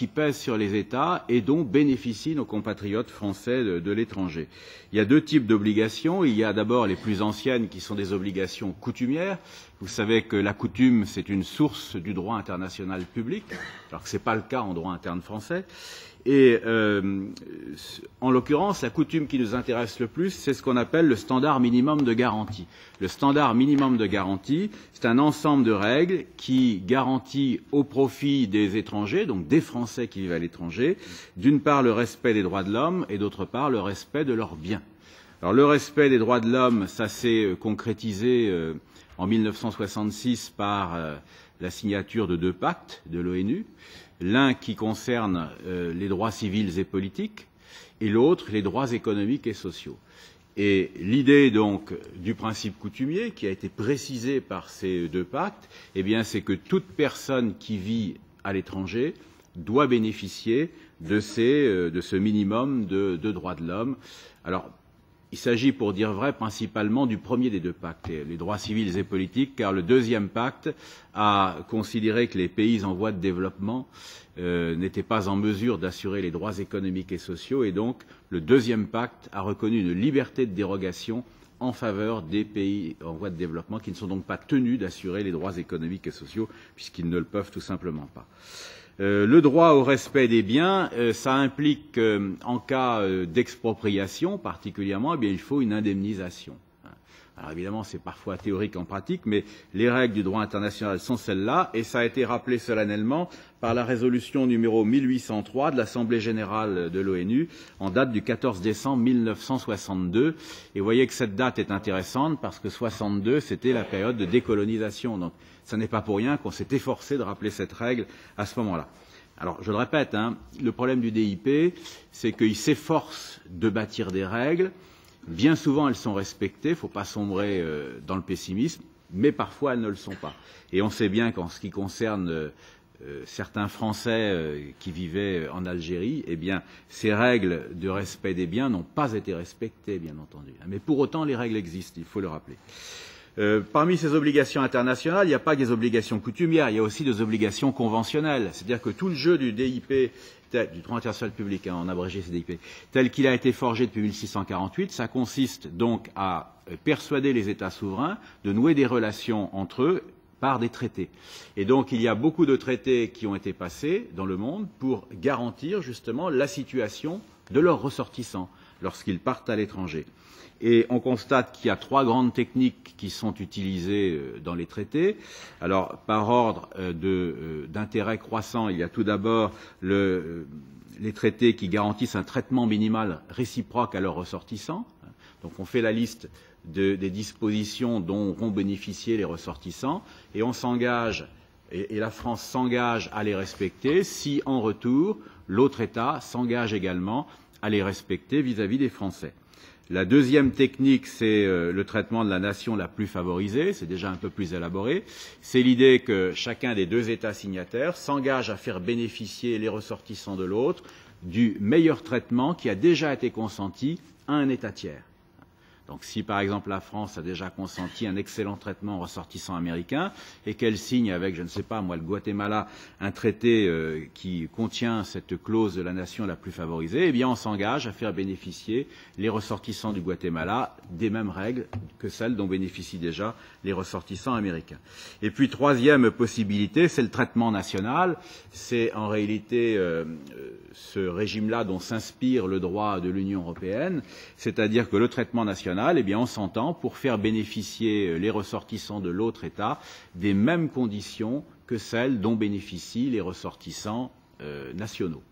qui pèsent sur les États et dont bénéficient nos compatriotes français de l'étranger. Il y a deux types d'obligations. Il y a d'abord les plus anciennes qui sont des obligations coutumières. Vous savez que la coutume, c'est une source du droit international public, alors que ce n'est pas le cas en droit interne français. Et en l'occurrence, la coutume qui nous intéresse le plus, c'est ce qu'on appelle le standard minimum de garantie. Le standard minimum de garantie, c'est un ensemble de règles qui garantit au profit des étrangers, donc des Français qui vivent à l'étranger, d'une part le respect des droits de l'homme et d'autre part le respect de leurs biens. Alors le respect des droits de l'homme, ça s'est concrétisé en 1966 par la signature de deux pactes de l'ONU. L'un qui concerne les droits civils et politiques et l'autre les droits économiques et sociaux. Et l'idée donc du principe coutumier qui a été précisé par ces deux pactes, eh bien c'est que toute personne qui vit à l'étranger doit bénéficier de ce minimum de droits de l'homme. Alors il s'agit, pour dire vrai, principalement du premier des deux pactes, les droits civils et politiques, car le deuxième pacte a considéré que les pays en voie de développement n'étaient pas en mesure d'assurer les droits économiques et sociaux, et donc le deuxième pacte a reconnu une liberté de dérogation en faveur des pays en voie de développement qui ne sont donc pas tenus d'assurer les droits économiques et sociaux, puisqu'ils ne le peuvent tout simplement pas. Le droit au respect des biens, ça implique en cas d'expropriation particulièrement, eh bien, il faut une indemnisation. Alors évidemment, c'est parfois théorique en pratique, mais les règles du droit international sont celles-là, et ça a été rappelé solennellement par la résolution numéro 1803 de l'Assemblée générale de l'ONU en date du 14 décembre 1962. Et vous voyez que cette date est intéressante parce que 62, c'était la période de décolonisation. Donc ce n'est pas pour rien qu'on s'est efforcé de rappeler cette règle à ce moment-là. Alors, je le répète, le problème du DIP, c'est qu'il s'efforce de bâtir des règles. Bien souvent, elles sont respectées, il ne faut pas sombrer dans le pessimisme, mais parfois, elles ne le sont pas. Et on sait bien qu'en ce qui concerne certains Français qui vivaient en Algérie, eh bien, ces règles de respect des biens n'ont pas été respectées, bien entendu. Mais pour autant, les règles existent, il faut le rappeler. Parmi ces obligations internationales, il n'y a pas que des obligations coutumières, il y a aussi des obligations conventionnelles. C'est-à-dire que tout le jeu du DIP, du droit international public, en abrégé CDIP, tel qu'il a été forgé depuis 1648, ça consiste donc à persuader les États souverains de nouer des relations entre eux par des traités. Et donc il y a beaucoup de traités qui ont été passés dans le monde pour garantir justement la situation de leurs ressortissants lorsqu'ils partent à l'étranger. Et on constate qu'il y a trois grandes techniques qui sont utilisées dans les traités. Alors, par ordre d'intérêt croissant, il y a tout d'abord les traités qui garantissent un traitement minimal réciproque à leurs ressortissants. Donc, on fait la liste des dispositions dont auront bénéficié les ressortissants et on s'engage, et la France s'engage à les respecter si, en retour, l'autre État s'engage également à les respecter vis-à-vis des Français. La deuxième technique, c'est le traitement de la nation la plus favorisée, c'est déjà un peu plus élaboré. C'est l'idée que chacun des deux États signataires s'engage à faire bénéficier les ressortissants de l'autre du meilleur traitement qui a déjà été consenti à un État tiers. Donc si par exemple la France a déjà consenti un excellent traitement aux ressortissants américains et qu'elle signe avec, je ne sais pas moi, le Guatemala, un traité qui contient cette clause de la nation la plus favorisée, eh bien on s'engage à faire bénéficier les ressortissants du Guatemala des mêmes règles que celles dont bénéficient déjà les ressortissants américains. Et puis troisième possibilité, c'est le traitement national. C'est en réalité ce régime-là dont s'inspire le droit de l'Union européenne, c'est-à-dire que le traitement national, eh bien, on s'entend pour faire bénéficier les ressortissants de l'autre État des mêmes conditions que celles dont bénéficient les ressortissants nationaux.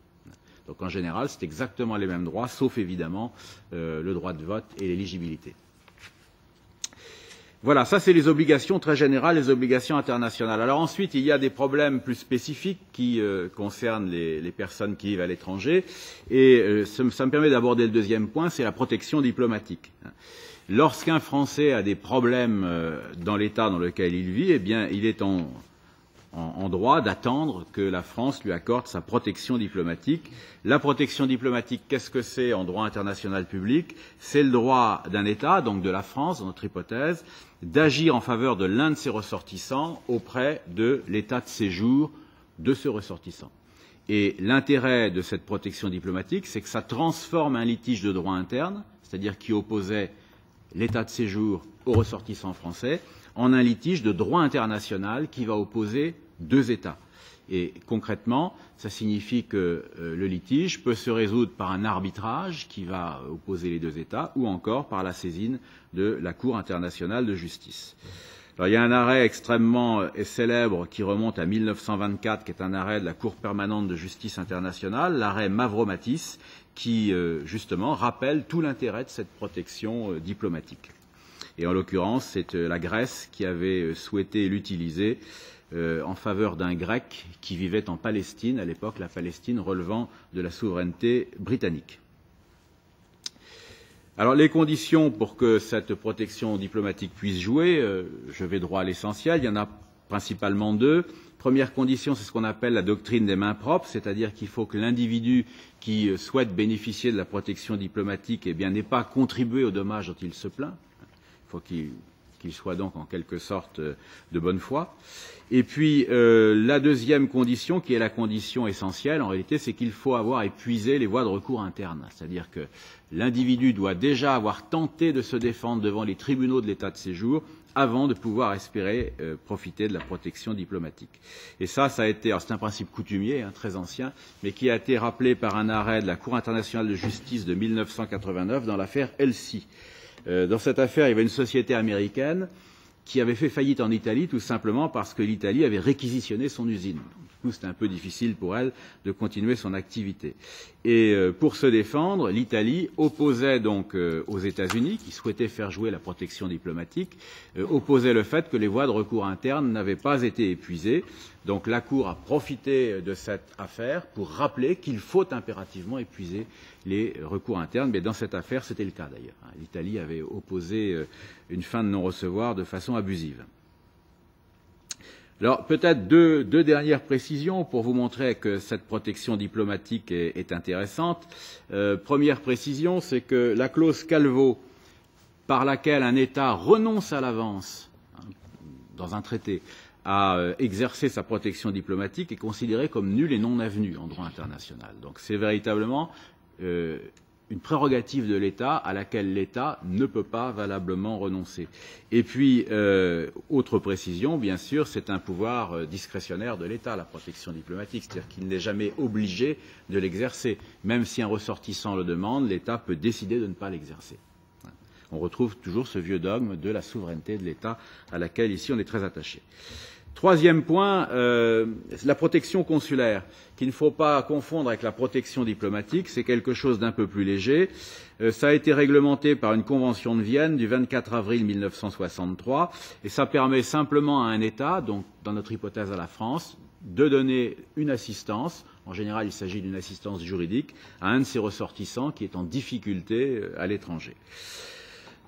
Donc en général, c'est exactement les mêmes droits, sauf évidemment le droit de vote et l'éligibilité. Voilà, ça c'est les obligations très générales, les obligations internationales. Alors ensuite, il y a des problèmes plus spécifiques qui concernent les personnes qui vivent à l'étranger. Et ça me permet d'aborder le deuxième point, c'est la protection diplomatique. Lorsqu'un Français a des problèmes dans l'État dans lequel il vit, eh bien, il est en droit d'attendre que la France lui accorde sa protection diplomatique. La protection diplomatique, qu'est-ce que c'est en droit international public? C'est le droit d'un État, donc de la France, dans notre hypothèse, d'agir en faveur de l'un de ses ressortissants auprès de l'état de séjour de ce ressortissant. Et l'intérêt de cette protection diplomatique, c'est que ça transforme un litige de droit interne, c'est-à-dire qui opposait l'état de séjour aux ressortissants français, en un litige de droit international qui va opposer deux États. Et concrètement, ça signifie que le litige peut se résoudre par un arbitrage qui va opposer les deux États ou encore par la saisine de la Cour internationale de justice. Alors, il y a un arrêt extrêmement célèbre qui remonte à 1924, qui est un arrêt de la Cour permanente de justice internationale, l'arrêt Mavromatis, qui justement rappelle tout l'intérêt de cette protection diplomatique. Et en l'occurrence, c'est la Grèce qui avait souhaité l'utiliser en faveur d'un Grec qui vivait en Palestine, à l'époque la Palestine relevant de la souveraineté britannique. Alors les conditions pour que cette protection diplomatique puisse jouer, je vais droit à l'essentiel, il y en a principalement deux. Première condition, c'est ce qu'on appelle la doctrine des mains propres, c'est-à-dire qu'il faut que l'individu qui souhaite bénéficier de la protection diplomatique n'ait pas contribué aux dommages dont il se plaint. Il faut qu'il soit donc en quelque sorte de bonne foi. Et puis la deuxième condition, qui est la condition essentielle en réalité, c'est qu'il faut avoir épuisé les voies de recours internes. C'est-à-dire que l'individu doit déjà avoir tenté de se défendre devant les tribunaux de l'état de séjour avant de pouvoir espérer profiter de la protection diplomatique. Et ça a été, alors c'est un principe coutumier, très ancien, mais qui a été rappelé par un arrêt de la Cour internationale de justice de 1989 dans l'affaire Elsi. Dans cette affaire, il y avait une société américaine qui avait fait faillite en Italie tout simplement parce que l'Italie avait réquisitionné son usine. Du coup, c'était un peu difficile pour elle de continuer son activité. Et pour se défendre, l'Italie opposait donc aux États-Unis, qui souhaitaient faire jouer la protection diplomatique, opposait le fait que les voies de recours internes n'avaient pas été épuisées. Donc la Cour a profité de cette affaire pour rappeler qu'il faut impérativement épuiser les recours internes. Mais dans cette affaire, c'était le cas d'ailleurs. L'Italie avait opposé une fin de non-recevoir de façon abusive. Alors peut-être deux dernières précisions pour vous montrer que cette protection diplomatique est intéressante. Première précision, c'est que la clause Calvo, par laquelle un État renonce à l'avance dans un traité à exercer sa protection diplomatique, est considérée comme nulle et non avenue en droit international. Donc c'est véritablement une prérogative de l'État à laquelle l'État ne peut pas valablement renoncer. Et puis, autre précision, bien sûr, c'est un pouvoir discrétionnaire de l'État, la protection diplomatique, c'est-à-dire qu'il n'est jamais obligé de l'exercer. Même si un ressortissant le demande, l'État peut décider de ne pas l'exercer. On retrouve toujours ce vieux dogme de la souveraineté de l'État à laquelle ici on est très attaché. Troisième point, la protection consulaire, qu'il ne faut pas confondre avec la protection diplomatique, c'est quelque chose d'un peu plus léger. Ça a été réglementé par une convention de Vienne du 24 avril 1963 et ça permet simplement à un État, donc dans notre hypothèse à la France, de donner une assistance, en général il s'agit d'une assistance juridique, à un de ses ressortissants qui est en difficulté à l'étranger.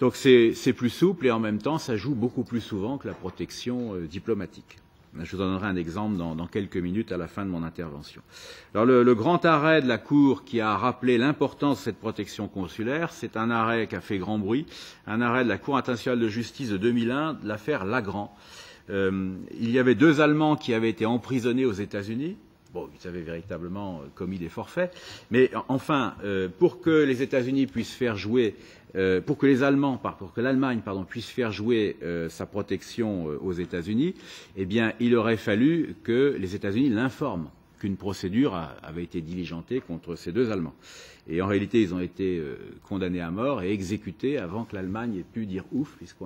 Donc c'est plus souple et en même temps ça joue beaucoup plus souvent que la protection diplomatique. Je vous donnerai un exemple dans quelques minutes à la fin de mon intervention. Alors le grand arrêt de la Cour qui a rappelé l'importance de cette protection consulaire, c'est un arrêt qui a fait grand bruit, un arrêt de la Cour internationale de justice de 2001, l'affaire Lagrand. Il y avait deux Allemands qui avaient été emprisonnés aux États-Unis. Bon, ils avaient véritablement commis des forfaits, mais enfin, pour que les États-Unis puissent faire jouer, pour que l'Allemagne puisse faire jouer sa protection aux États-Unis, eh bien, il aurait fallu que les États-Unis l'informent qu'une procédure avait été diligentée contre ces deux Allemands. Et en réalité, ils ont été condamnés à mort et exécutés avant que l'Allemagne ait pu dire ouf, puisque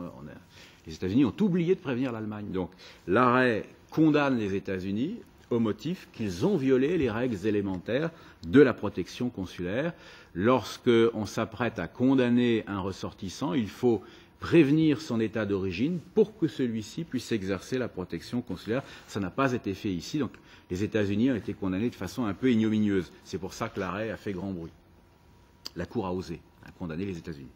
les États-Unis ont oublié de prévenir l'Allemagne. Donc, l'arrêt condamne les États-Unis au motif qu'ils ont violé les règles élémentaires de la protection consulaire. Lorsqu'on s'apprête à condamner un ressortissant, il faut prévenir son État d'origine pour que celui-ci puisse exercer la protection consulaire. Ça n'a pas été fait ici, donc les États-Unis ont été condamnés de façon un peu ignominieuse. C'est pour ça que l'arrêt a fait grand bruit. La Cour a osé condamner les États-Unis.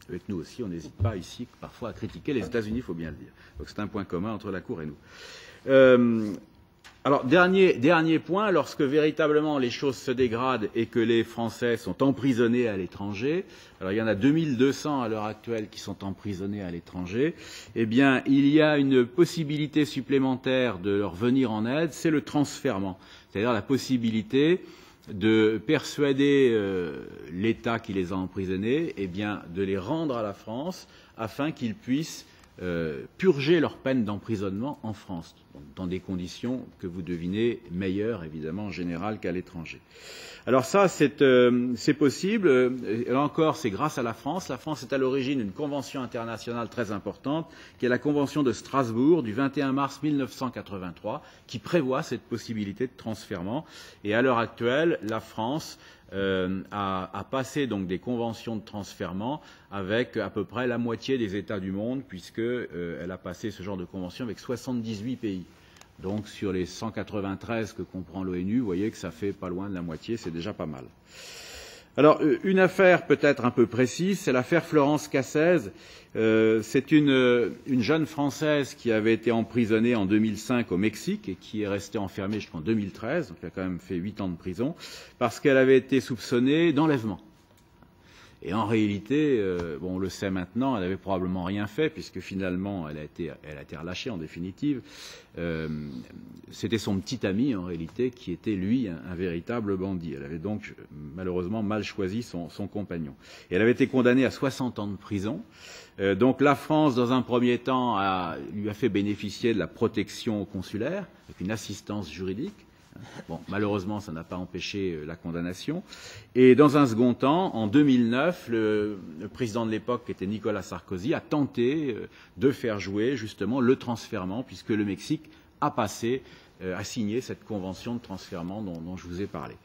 Avec nous aussi, on n'hésite pas ici parfois à critiquer les États-Unis, il faut bien le dire. Donc c'est un point commun entre la Cour et nous. Alors, dernier point, lorsque véritablement les choses se dégradent et que les Français sont emprisonnés à l'étranger, alors il y en a 2200 à l'heure actuelle qui sont emprisonnés à l'étranger, eh bien, il y a une possibilité supplémentaire de leur venir en aide, c'est le transfèrement, c'est-à-dire la possibilité de persuader l'État qui les a emprisonnés, eh bien, de les rendre à la France afin qu'ils puissent purger leur peine d'emprisonnement en France, dans des conditions que vous devinez meilleures, évidemment, en général, qu'à l'étranger. Alors ça, c'est possible. Là encore, c'est grâce à la France. La France est à l'origine d'une convention internationale très importante, qui est la Convention de Strasbourg du 21 mars 1983, qui prévoit cette possibilité de transfèrement. Et à l'heure actuelle, la France a passé donc des conventions de transfèrement avec à peu près la moitié des États du monde, puisqu'elle a passé ce genre de convention avec 78 pays. Donc sur les 193 que comprend l'ONU, vous voyez que ça fait pas loin de la moitié, c'est déjà pas mal. Alors une affaire peut-être un peu précise, c'est l'affaire Florence Cassez. C'est une jeune Française qui avait été emprisonnée en 2005 au Mexique et qui est restée enfermée jusqu'en 2013, donc elle a quand même fait 8 ans de prison, parce qu'elle avait été soupçonnée d'enlèvement. Et en réalité, bon, on le sait maintenant, elle n'avait probablement rien fait, puisque finalement, elle a été relâchée en définitive. C'était son petit ami, en réalité, qui était, lui, un véritable bandit. Elle avait donc, malheureusement, mal choisi son compagnon. Et elle avait été condamnée à 60 ans de prison. Donc la France, dans un premier temps, lui a fait bénéficier de la protection consulaire, avec une assistance juridique. Bon, malheureusement, ça n'a pas empêché la condamnation. Et dans un second temps, en 2009, le président de l'époque, qui était Nicolas Sarkozy, a tenté de faire jouer justement le transfèrement, puisque le Mexique a signé cette convention de transfèrement dont je vous ai parlé.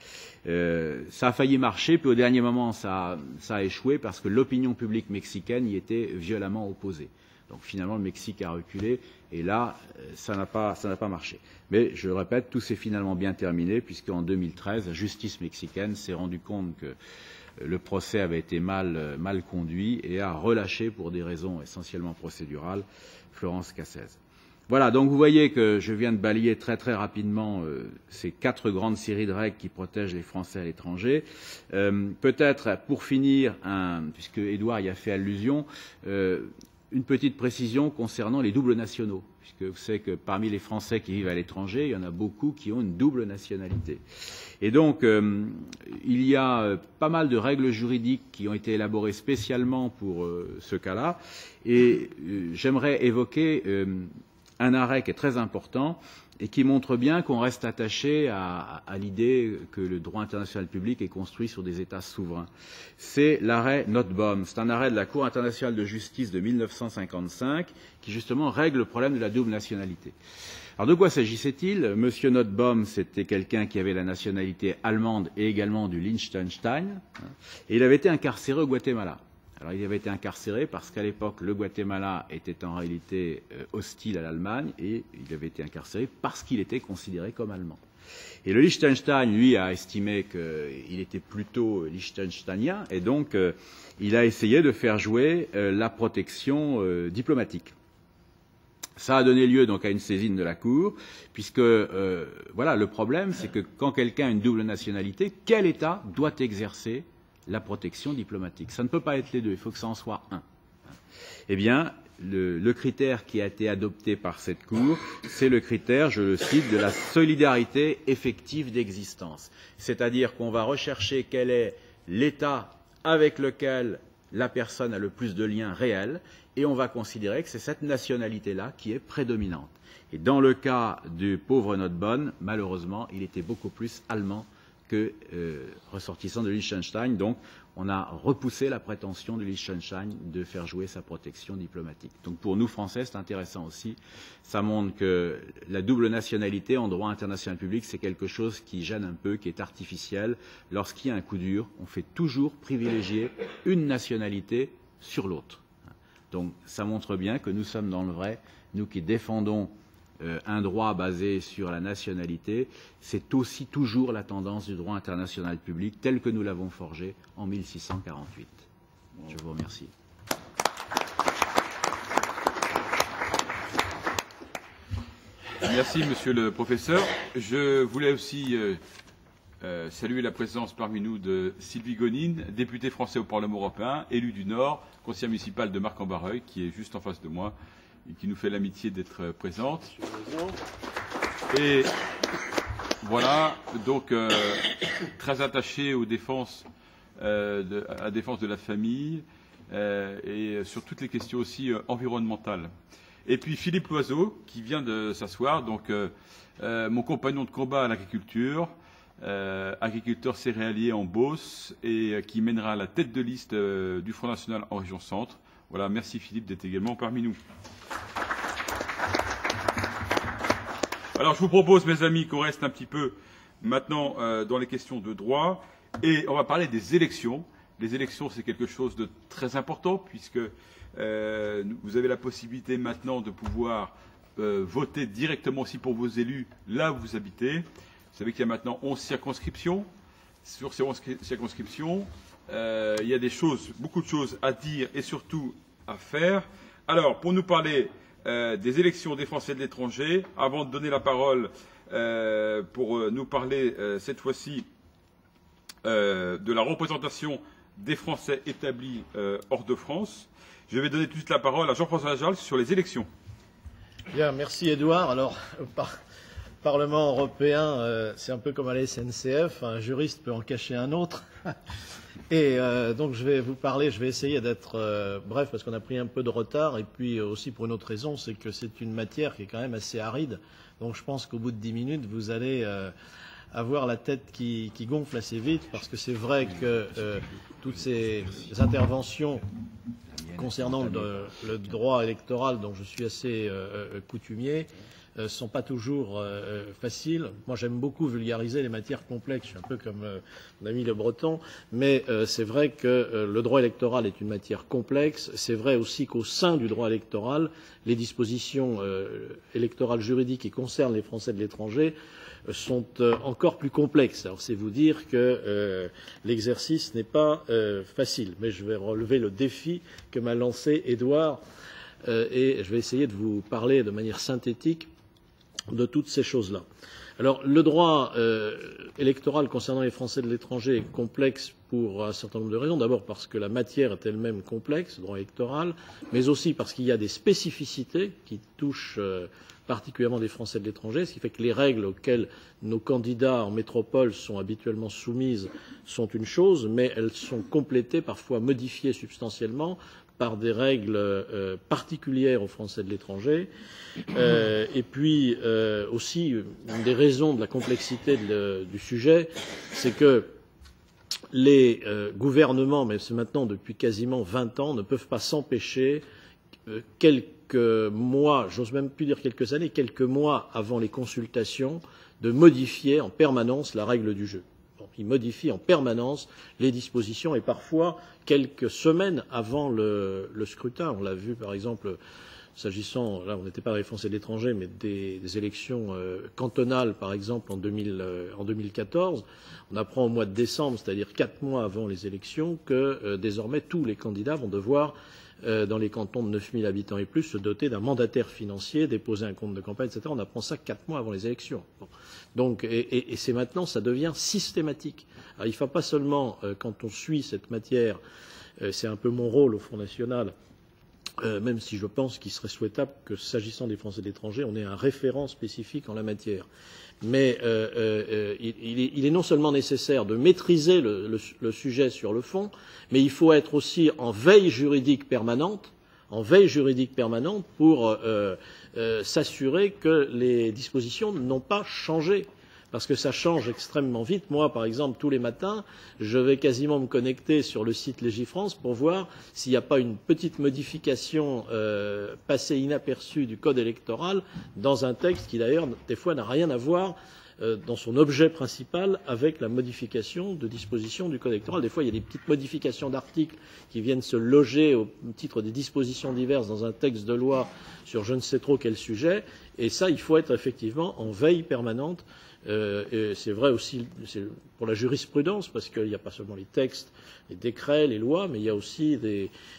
Ça a failli marcher, puis au dernier moment, ça a échoué parce que l'opinion publique mexicaine y était violemment opposée. Donc finalement, le Mexique a reculé, et là, ça n'a pas marché. Mais je le répète, tout s'est finalement bien terminé, puisqu'en 2013, la justice mexicaine s'est rendue compte que le procès avait été mal conduit et a relâché, pour des raisons essentiellement procédurales, Florence Cassez. Voilà, donc vous voyez que je viens de balayer très très rapidement ces 4 grandes séries de règles qui protègent les Français à l'étranger. Peut-être, pour finir, puisque Édouard y a fait allusion, une petite précision concernant les doubles nationaux, puisque vous savez que parmi les Français qui vivent à l'étranger, il y en a beaucoup qui ont une double nationalité. Et donc, il y a pas mal de règles juridiques qui ont été élaborées spécialement pour ce cas-là, et j'aimerais évoquer un arrêt qui est très important et qui montre bien qu'on reste attaché à l'idée que le droit international public est construit sur des États souverains. C'est l'arrêt Nottebohm. C'est un arrêt de la Cour internationale de justice de 1955 qui justement règle le problème de la double nationalité. Alors de quoi s'agissait-il? Monsieur Nottebohm, c'était quelqu'un qui avait la nationalité allemande et également du Liechtenstein, et il avait été incarcéré au Guatemala. Alors il avait été incarcéré parce qu'à l'époque, le Guatemala était en réalité hostile à l'Allemagne, et il avait été incarcéré parce qu'il était considéré comme allemand. Et le Liechtenstein, lui, a estimé qu'il était plutôt liechtensteinien, et donc il a essayé de faire jouer la protection diplomatique. Ça a donné lieu donc à une saisine de la Cour, puisque voilà, le problème, c'est que quand quelqu'un a une double nationalité, quel État doit exercer la protection diplomatique? Ça ne peut pas être les deux, il faut que ça en soit un. Eh bien, le critère qui a été adopté par cette Cour, c'est le critère, je le cite, de la solidarité effective d'existence. C'est-à-dire qu'on va rechercher quel est l'État avec lequel la personne a le plus de liens réels, et on va considérer que c'est cette nationalité-là qui est prédominante. Et dans le cas du pauvre Nottebohm, malheureusement, il était beaucoup plus allemand que ressortissant de Liechtenstein. Donc, on a repoussé la prétention de Liechtenstein de faire jouer sa protection diplomatique. Donc, pour nous, Français, c'est intéressant aussi. Ça montre que la double nationalité en droit international public, c'est quelque chose qui gêne un peu, qui est artificiel. Lorsqu'il y a un coup dur, on fait toujours privilégier une nationalité sur l'autre. Donc, ça montre bien que nous sommes dans le vrai, nous qui défendons un droit basé sur la nationalité, c'est aussi toujours la tendance du droit international public tel que nous l'avons forgé en 1648. Je vous remercie. Merci, monsieur le professeur. Je voulais aussi saluer la présence parmi nous de Sylvie Gonine, députée français au Parlement européen, élue du Nord, conseillère municipale de Marc-en-Barreuil, qui est juste en face de moi et qui nous fait l'amitié d'être présente. Et voilà, donc très attachée aux défenses, à la défense de la famille et sur toutes les questions aussi environnementales. Et puis Philippe Loiseau, qui vient de s'asseoir, donc mon compagnon de combat à l'agriculture, agriculteur céréalier en Beauce et qui mènera la tête de liste du Front National en région Centre. Voilà, merci Philippe d'être également parmi nous. Alors je vous propose, mes amis, qu'on reste un petit peu maintenant dans les questions de droit et on va parler des élections. Les élections, c'est quelque chose de très important puisque vous avez la possibilité maintenant de pouvoir voter directement aussi pour vos élus là où vous habitez. Vous savez qu'il y a maintenant 11 circonscriptions. Sur ces 11 circonscriptions, il y a beaucoup de choses à dire et surtout à faire. Alors, pour nous parler des élections des Français de l'étranger, avant de donner la parole pour nous parler cette fois-ci de la représentation des Français établis hors de France, je vais donner tout de suite la parole à Jean-François Lajal sur les élections. Bien, merci Édouard. Alors, Parlement européen, c'est un peu comme à la SNCF, un juriste peut en cacher un autre. Et donc je vais vous parler, je vais essayer d'être bref parce qu'on a pris un peu de retard et puis aussi pour une autre raison, c'est que c'est une matière qui est quand même assez aride. Donc je pense qu'au bout de 10 minutes, vous allez avoir la tête qui gonfle assez vite parce que c'est vrai que toutes ces interventions concernant le droit électoral dont je suis assez coutumier sont pas toujours faciles. Moi, j'aime beaucoup vulgariser les matières complexes. Je suis un peu comme mon ami Le Breton, mais c'est vrai que le droit électoral est une matière complexe. C'est vrai aussi qu'au sein du droit électoral, les dispositions électorales juridiques qui concernent les Français de l'étranger sont encore plus complexes. Alors, c'est vous dire que l'exercice n'est pas facile, mais je vais relever le défi que m'a lancé Édouard et je vais essayer de vous parler de manière synthétique de toutes ces choses-là. Alors, le droit électoral concernant les Français de l'étranger est complexe pour un certain nombre de raisons. D'abord parce que la matière est elle-même complexe, le droit électoral, mais aussi parce qu'il y a des spécificités qui touchent particulièrement des Français de l'étranger, ce qui fait que les règles auxquelles nos candidats en métropole sont habituellement soumises sont une chose, mais elles sont complétées, parfois modifiées substantiellement, par des règles particulières aux Français de l'étranger. Et puis aussi, une des raisons de la complexité du sujet, c'est que les gouvernements, mais c'est maintenant depuis quasiment 20 ans, ne peuvent pas s'empêcher quelques mois, j'ose même plus dire quelques années, quelques mois avant les consultations, de modifier en permanence la règle du jeu. Ils modifient en permanence les dispositions et parfois quelques semaines avant le scrutin. On l'a vu par exemple s'agissant, là on n'était pas des Français de l'étranger, mais des élections cantonales par exemple en 2014. On apprend au mois de décembre, c'est-à-dire 4 mois avant les élections, que désormais tous les candidats vont devoir dans les cantons de 9 000 habitants et plus, se doter d'un mandataire financier, déposer un compte de campagne, etc. On apprend ça 4 mois avant les élections. Bon. Donc, et c'est maintenant, ça devient systématique. Alors, il ne faut pas seulement, quand on suit cette matière, c'est un peu mon rôle au Front National, même si je pense qu'il serait souhaitable que, s'agissant des Français de l'étranger, on ait un référent spécifique en la matière. Mais il est non seulement nécessaire de maîtriser le sujet sur le fond, mais il faut être aussi en veille juridique permanente pour s'assurer que les dispositions n'ont pas changé. Parce que ça change extrêmement vite. Moi, par exemple, tous les matins, je vais quasiment me connecter sur le site Légifrance pour voir s'il n'y a pas une petite modification passée inaperçue du code électoral dans un texte qui, d'ailleurs, des fois, n'a rien à voir dans son objet principal avec la modification de dispositions du code électoral. Des fois, il y a des petites modifications d'articles qui viennent se loger au titre des dispositions diverses dans un texte de loi sur je ne sais trop quel sujet. Et ça, il faut être effectivement en veille permanente. Et c'est vrai aussi pour la jurisprudence, parce qu'il n'y a pas seulement les textes, les décrets, les lois, mais il y a aussi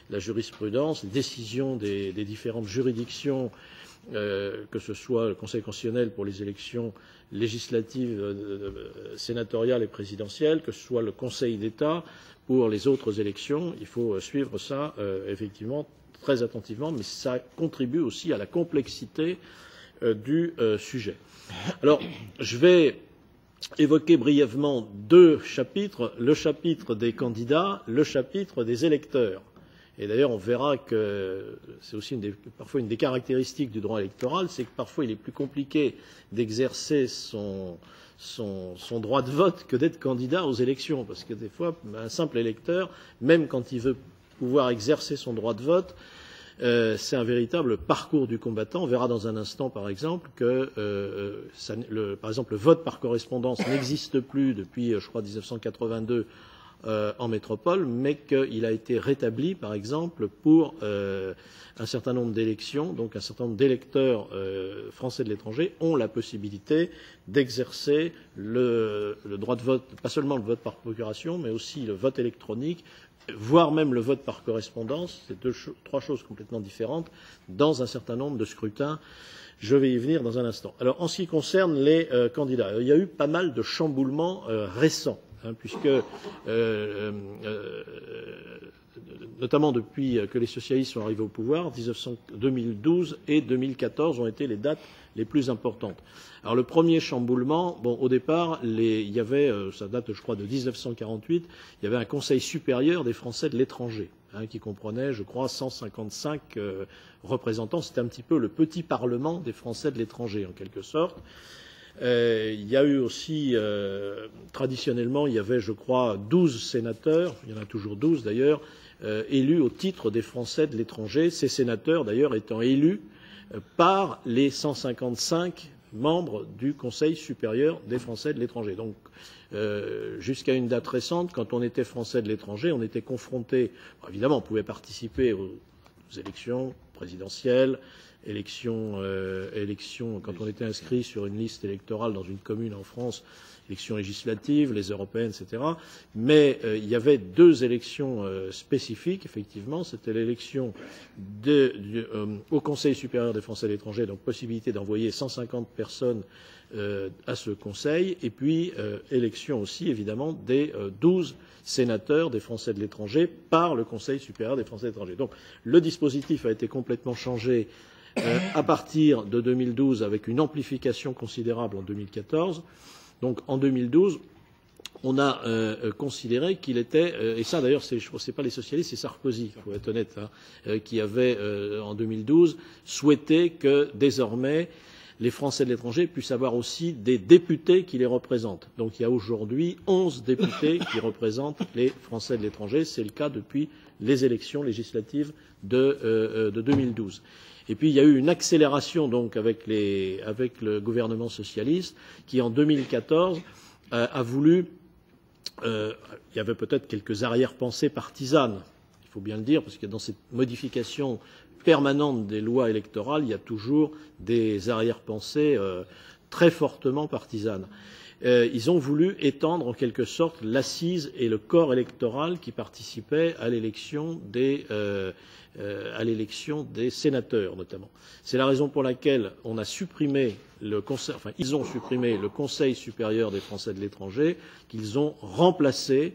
la jurisprudence, les décisions des différentes juridictions que ce soit le Conseil constitutionnel pour les élections législatives, sénatoriales et présidentielles, que ce soit le Conseil d'État pour les autres élections. Il faut suivre ça effectivement très attentivement, mais ça contribue aussi à la complexité du sujet. Alors, je vais évoquer brièvement deux chapitres, le chapitre des candidats, le chapitre des électeurs. Et d'ailleurs, on verra que c'est aussi parfois une des caractéristiques du droit électoral, c'est que parfois il est plus compliqué d'exercer son droit de vote que d'être candidat aux élections. Parce que des fois, un simple électeur, même quand il veut pouvoir exercer son droit de vote, c'est un véritable parcours du combattant. On verra dans un instant, par exemple, que par exemple, le vote par correspondance n'existe plus depuis, je crois, 1982 en métropole, mais qu'il a été rétabli, par exemple, pour un certain nombre d'élections. Donc un certain nombre d'électeurs français de l'étranger ont la possibilité d'exercer le droit de vote, pas seulement le vote par procuration, mais aussi le vote électronique, voire même le vote par correspondance. C'est trois choses complètement différentes dans un certain nombre de scrutins. Je vais y venir dans un instant. Alors, en ce qui concerne les candidats, il y a eu pas mal de chamboulements récents, puisque notamment depuis que les socialistes sont arrivés au pouvoir, 2012 et 2014 ont été les dates les plus importantes. Alors le premier chamboulement, bon, au départ, il y avait, ça date je crois de 1948, il y avait un Conseil supérieur des Français de l'étranger, qui comprenait, je crois, 155 représentants. C'était un petit peu le petit Parlement des Français de l'étranger, en quelque sorte. Il y a eu aussi, traditionnellement, il y avait, je crois, 12 sénateurs, il y en a toujours 12 d'ailleurs, élus au titre des Français de l'étranger, ces sénateurs d'ailleurs étant élus par les 155 membres du Conseil supérieur des Français de l'étranger. Donc, jusqu'à une date récente, quand on était Français de l'étranger, on était confronté, évidemment, on pouvait participer aux élections présidentielles, élections, quand on était inscrit sur une liste électorale dans une commune en France, élections législatives, les européennes, etc. Mais il y avait deux élections spécifiques, effectivement. C'était l'élection au Conseil supérieur des Français de l'étranger, donc possibilité d'envoyer 150 personnes à ce Conseil, et puis élection aussi, évidemment, des 12 sénateurs des Français de l'étranger par le Conseil supérieur des Français de l'étranger. Donc le dispositif a été complètement changé à partir de 2012 avec une amplification considérable en 2014. Donc en 2012, on a considéré qu'il était, et ça d'ailleurs c'est pas les socialistes, c'est Sarkozy, il faut être honnête, qui avait en 2012 souhaité que désormais les Français de l'étranger puissent avoir aussi des députés qui les représentent. Donc il y a aujourd'hui 11 députés qui représentent les Français de l'étranger. C'est le cas depuis les élections législatives de 2012. Et puis il y a eu une accélération donc avec le gouvernement socialiste qui en 2014 a voulu, il y avait peut-être quelques arrière-pensées partisanes, il faut bien le dire, parce que dans cette modification permanente des lois électorales, il y a toujours des arrière-pensées très fortement partisanes. Ils ont voulu étendre en quelque sorte l'assise et le corps électoral qui participait à l'élection des sénateurs notamment. C'est la raison pour laquelle on a supprimé ils ont supprimé le Conseil supérieur des Français de l'étranger, qu'ils ont remplacé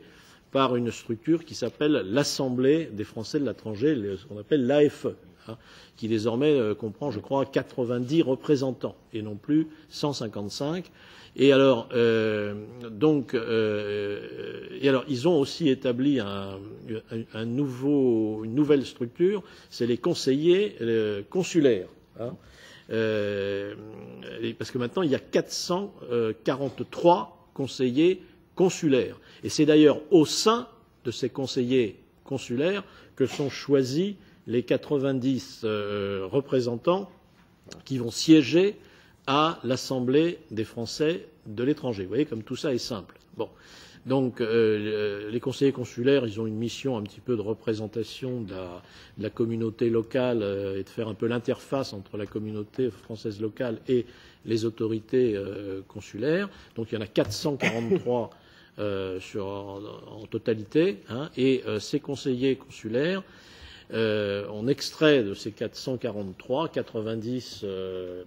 par une structure qui s'appelle l'Assemblée des Français de l'étranger, ce qu'on appelle l'AFE, qui désormais comprend, je crois, 90 représentants et non plus 155. Et alors, ils ont aussi établi une nouvelle structure, c'est les conseillers consulaires. Parce que maintenant, il y a 443 conseillers consulaires. Et c'est d'ailleurs au sein de ces conseillers consulaires que sont choisis les 90 représentants qui vont siéger à l'Assemblée des Français de l'étranger. Vous voyez comme tout ça est simple. Bon. Donc les conseillers consulaires, ils ont une mission un petit peu de représentation de la communauté locale et de faire un peu l'interface entre la communauté française locale et les autorités consulaires. Donc il y en a 443 en totalité. Et ces conseillers consulaires on extrait de ces 443 90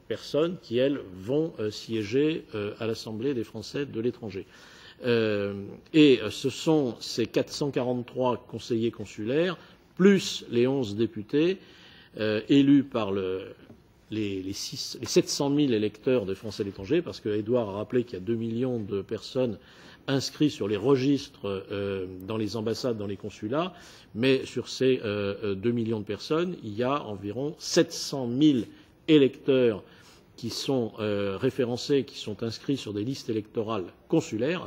personnes qui, elles, vont siéger à l'Assemblée des Français de l'étranger. Et ce sont ces 443 conseillers consulaires, plus les 11 députés, élus par les 700 000 électeurs des Français de l'étranger, parce que Édouard a rappelé qu'il y a 2 millions de personnes inscrits sur les registres dans les ambassades, dans les consulats, mais sur ces 2 millions de personnes, il y a environ 700 000 électeurs qui sont référencés, qui sont inscrits sur des listes électorales consulaires.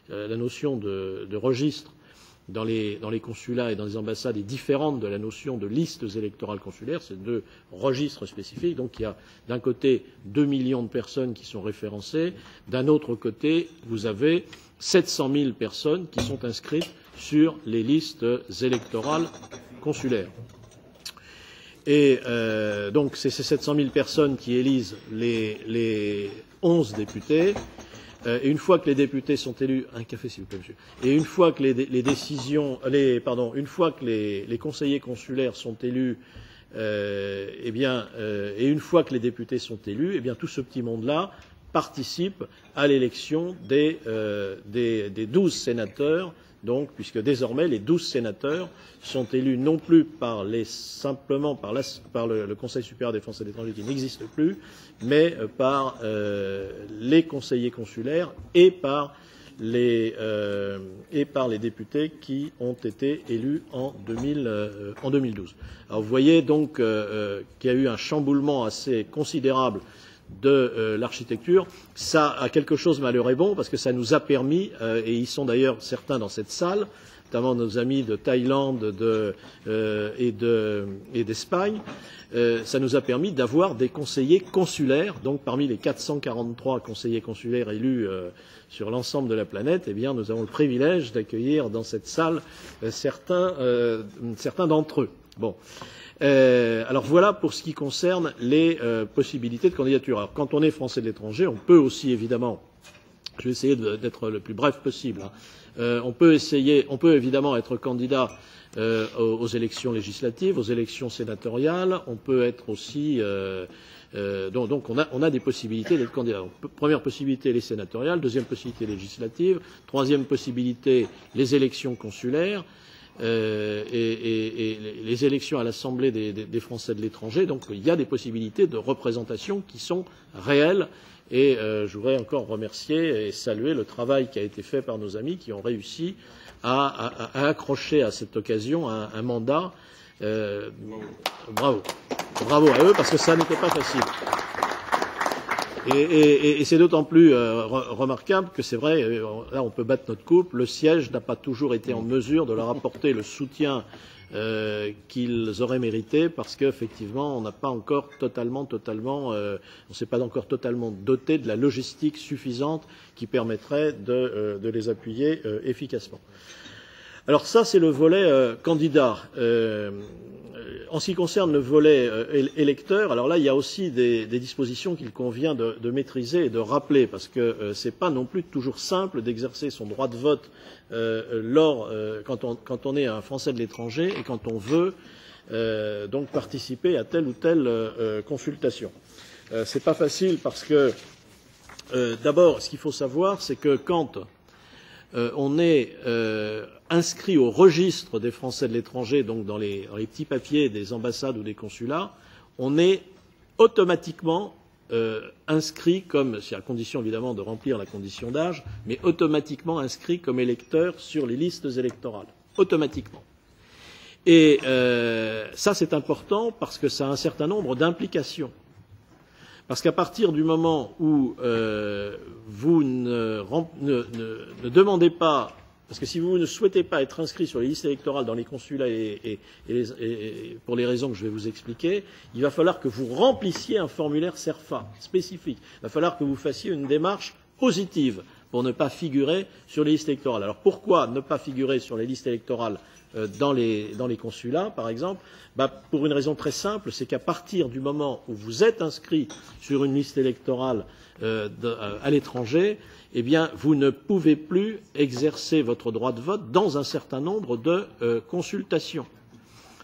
La notion de registre dans les consulats et dans les ambassades est différente de la notion de listes électorales consulaires. C'est 2 registres spécifiques. Donc il y a d'un côté 2 millions de personnes qui sont référencées. D'un autre côté, vous avez 700 000 personnes qui sont inscrites sur les listes électorales consulaires. Et donc c'est ces 700 000 personnes qui élisent les 11 députés. Et une fois que les députés sont élus, un café s'il vous plaît, monsieur. Et une fois que une fois que les conseillers consulaires sont élus, et une fois que les députés sont élus, tout ce petit monde-là participe à l'élection des 12 sénateurs. Donc, puisque désormais les 12 sénateurs sont élus non plus simplement par le Conseil supérieur des Français de l'étranger qui n'existe plus, mais par les conseillers consulaires et par les députés qui ont été élus en 2012. Alors vous voyez donc qu'il y a eu un chamboulement assez considérable de l'architecture. Ça a quelque chose de malheureux et bon, parce que ça nous a permis, et ils sont d'ailleurs certains dans cette salle, notamment nos amis de Thaïlande et d'Espagne, ça nous a permis d'avoir des conseillers consulaires. Donc parmi les 443 conseillers consulaires élus sur l'ensemble de la planète, nous avons le privilège d'accueillir dans cette salle certains d'entre eux. Bon. Alors voilà pour ce qui concerne les possibilités de candidature. Alors quand on est Français de l'étranger, on peut aussi évidemment, je vais essayer d'être le plus bref possible, on peut évidemment être candidat aux élections législatives, aux élections sénatoriales, on peut être aussi donc on a des possibilités d'être candidat. Donc, première possibilité, les sénatoriales, deuxième possibilité, législative, troisième possibilité, les élections consulaires. Et les élections à l'Assemblée des Français de l'étranger. Donc il y a des possibilités de représentation qui sont réelles. Et je voudrais encore remercier et saluer le travail qui a été fait par nos amis qui ont réussi à accrocher à cette occasion un mandat. Bravo. Bravo à eux, parce que ça n'était pas facile. Et c'est d'autant plus remarquable que c'est vrai, là on peut battre notre coupe, le siège n'a pas toujours été en mesure de leur apporter le soutien qu'ils auraient mérité, parce qu'effectivement on n'a pas encore on s'est pas encore totalement doté de la logistique suffisante qui permettrait de les appuyer efficacement. Alors ça, c'est le volet candidat. En ce qui concerne le volet électeur, alors là, il y a aussi des dispositions qu'il convient de maîtriser et de rappeler, parce que c'est pas non plus toujours simple d'exercer son droit de vote quand on est un Français de l'étranger et quand on veut donc participer à telle ou telle consultation. C'est pas facile parce que d'abord, ce qu'il faut savoir, c'est que quand on est inscrit au registre des Français de l'étranger, donc dans les petits papiers des ambassades ou des consulats, on est automatiquement inscrit comme, c'est à condition évidemment de remplir la condition d'âge, mais automatiquement inscrit comme électeur sur les listes électorales. Automatiquement. Et ça, c'est important parce que ça a un certain nombre d'implications. Parce qu'à partir du moment où vous ne demandez pas, parce que si vous ne souhaitez pas être inscrit sur les listes électorales dans les consulats et pour les raisons que je vais vous expliquer, il va falloir que vous remplissiez un formulaire CERFA spécifique. Il va falloir que vous fassiez une démarche positive pour ne pas figurer sur les listes électorales. Alors pourquoi ne pas figurer sur les listes électorales dans les consulats, par exemple? Pour une raison très simple, c'est qu'à partir du moment où vous êtes inscrit sur une liste électorale à l'étranger, eh bien, vous ne pouvez plus exercer votre droit de vote dans un certain nombre de consultations.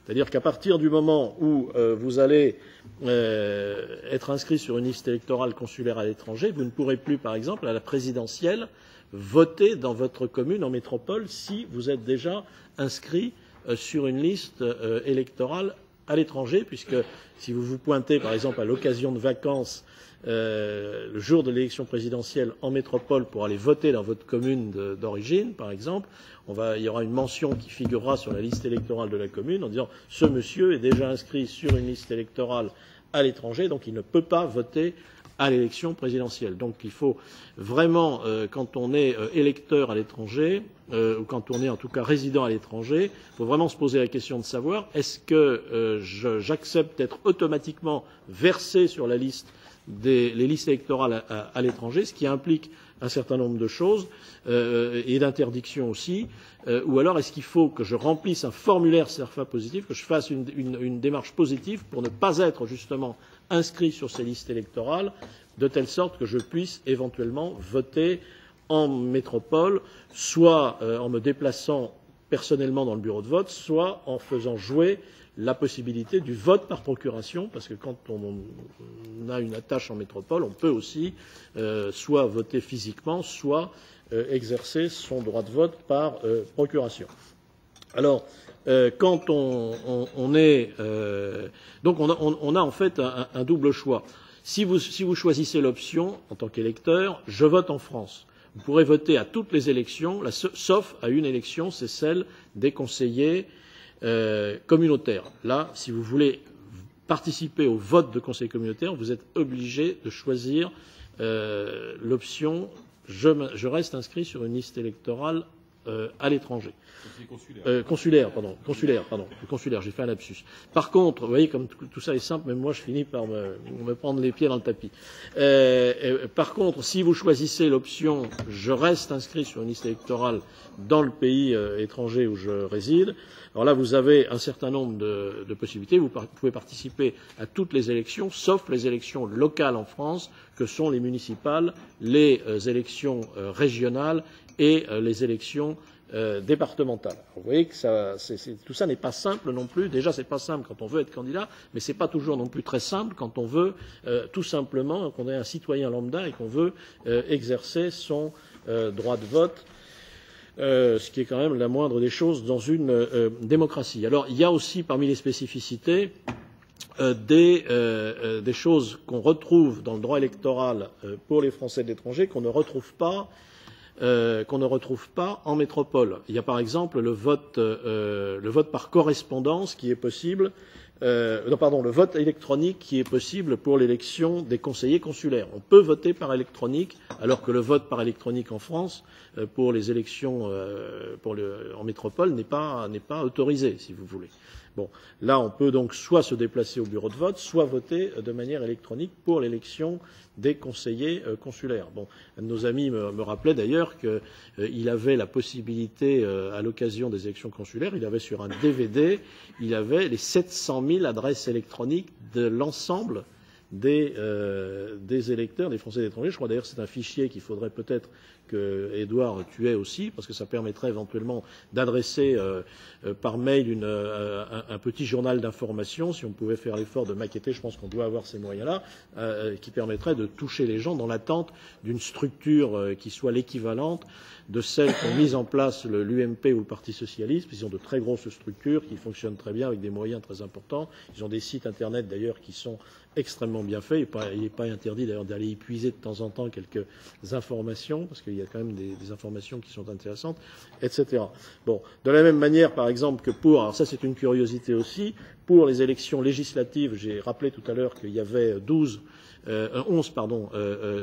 C'est-à-dire qu'à partir du moment où vous allez être inscrit sur une liste électorale consulaire à l'étranger, vous ne pourrez plus, par exemple, à la présidentielle, voter dans votre commune en métropole si vous êtes déjà inscrit sur une liste électorale à l'étranger, puisque si vous vous pointez, par exemple, à l'occasion de vacances, le jour de l'élection présidentielle en métropole pour aller voter dans votre commune d'origine, par exemple, il y aura une mention qui figurera sur la liste électorale de la commune en disant « Ce monsieur est déjà inscrit sur une liste électorale à l'étranger, donc il ne peut pas voter à l'élection présidentielle ». Donc il faut vraiment, quand on est électeur à l'étranger, ou quand on est en tout cas résident à l'étranger, il faut vraiment se poser la question de savoir est-ce que j'accepte d'être automatiquement versé sur la liste les listes électorales à l'étranger, ce qui implique un certain nombre de choses et d'interdictions aussi, ou alors est-ce qu'il faut que je remplisse un formulaire CERFA positif, que je fasse une démarche positive pour ne pas être justement inscrit sur ces listes électorales, de telle sorte que je puisse éventuellement voter en métropole, soit en me déplaçant personnellement dans le bureau de vote, soit en faisant jouer la possibilité du vote par procuration, parce que quand on a une attache en métropole, on peut aussi soit voter physiquement, soit exercer son droit de vote par procuration. Alors, quand on est donc on a en fait un double choix. Si vous choisissez l'option en tant qu'électeur, je vote en France. Vous pourrez voter à toutes les élections, sauf à une élection, c'est celle des conseillers communautaires. Là, si vous voulez participer au vote de conseil communautaire, vous êtes obligé de choisir l'option je reste inscrit sur une liste électorale à l'étranger. Consulaire, j'ai fait un lapsus. Par contre, vous voyez, comme tout ça est simple, même moi je finis par me prendre les pieds dans le tapis. Par contre, si vous choisissez l'option je reste inscrit sur une liste électorale dans le pays étranger où je réside, alors là vous avez un certain nombre de possibilités. Vous pouvez participer à toutes les élections, sauf les élections locales en France, que sont les municipales, les élections régionales et les élections départementales. Vous voyez que tout ça n'est pas simple non plus. Déjà, c'est pas simple quand on veut être candidat, mais c'est pas toujours non plus très simple quand on veut tout simplement, qu'on est un citoyen lambda et qu'on veut exercer son droit de vote, ce qui est quand même la moindre des choses dans une démocratie. Alors, il y a aussi parmi les spécificités des choses qu'on retrouve dans le droit électoral pour les Français de l'étranger qu'on ne retrouve pas en métropole. Il y a par exemple le vote par correspondance qui est possible, le vote électronique qui est possible pour l'élection des conseillers consulaires. On peut voter par électronique, alors que le vote par électronique en France pour les élections en métropole n'est pas autorisé, si vous voulez. Bon, là, on peut donc soit se déplacer au bureau de vote, soit voter de manière électronique pour l'élection des conseillers consulaires. Bon, un de nos amis me rappelait d'ailleurs qu'il avait la possibilité, à l'occasion des élections consulaires, il avait sur un DVD, il avait les 700 000 adresses électroniques de l'ensemble des électeurs, des Français d'étrangers. Je crois d'ailleurs que c'est un fichier qu'il faudrait peut-être que Édouard tu aies aussi, parce que ça permettrait éventuellement d'adresser par mail un petit journal d'information, si on pouvait faire l'effort de maqueter, je pense qu'on doit avoir ces moyens-là, qui permettrait de toucher les gens dans l'attente d'une structure qui soit l'équivalente de celles qu'ont mises en place l'UMP ou le Parti socialiste. Ils ont de très grosses structures qui fonctionnent très bien avec des moyens très importants. Ils ont des sites internet d'ailleurs qui sont extrêmement bien faits. Il n'est pas interdit d'ailleurs d'aller y puiser de temps en temps quelques informations, parce qu'il y a quand même des informations qui sont intéressantes, etc. Bon, de la même manière, par exemple, que alors ça c'est une curiosité aussi, pour les élections législatives, j'ai rappelé tout à l'heure qu'il y avait 11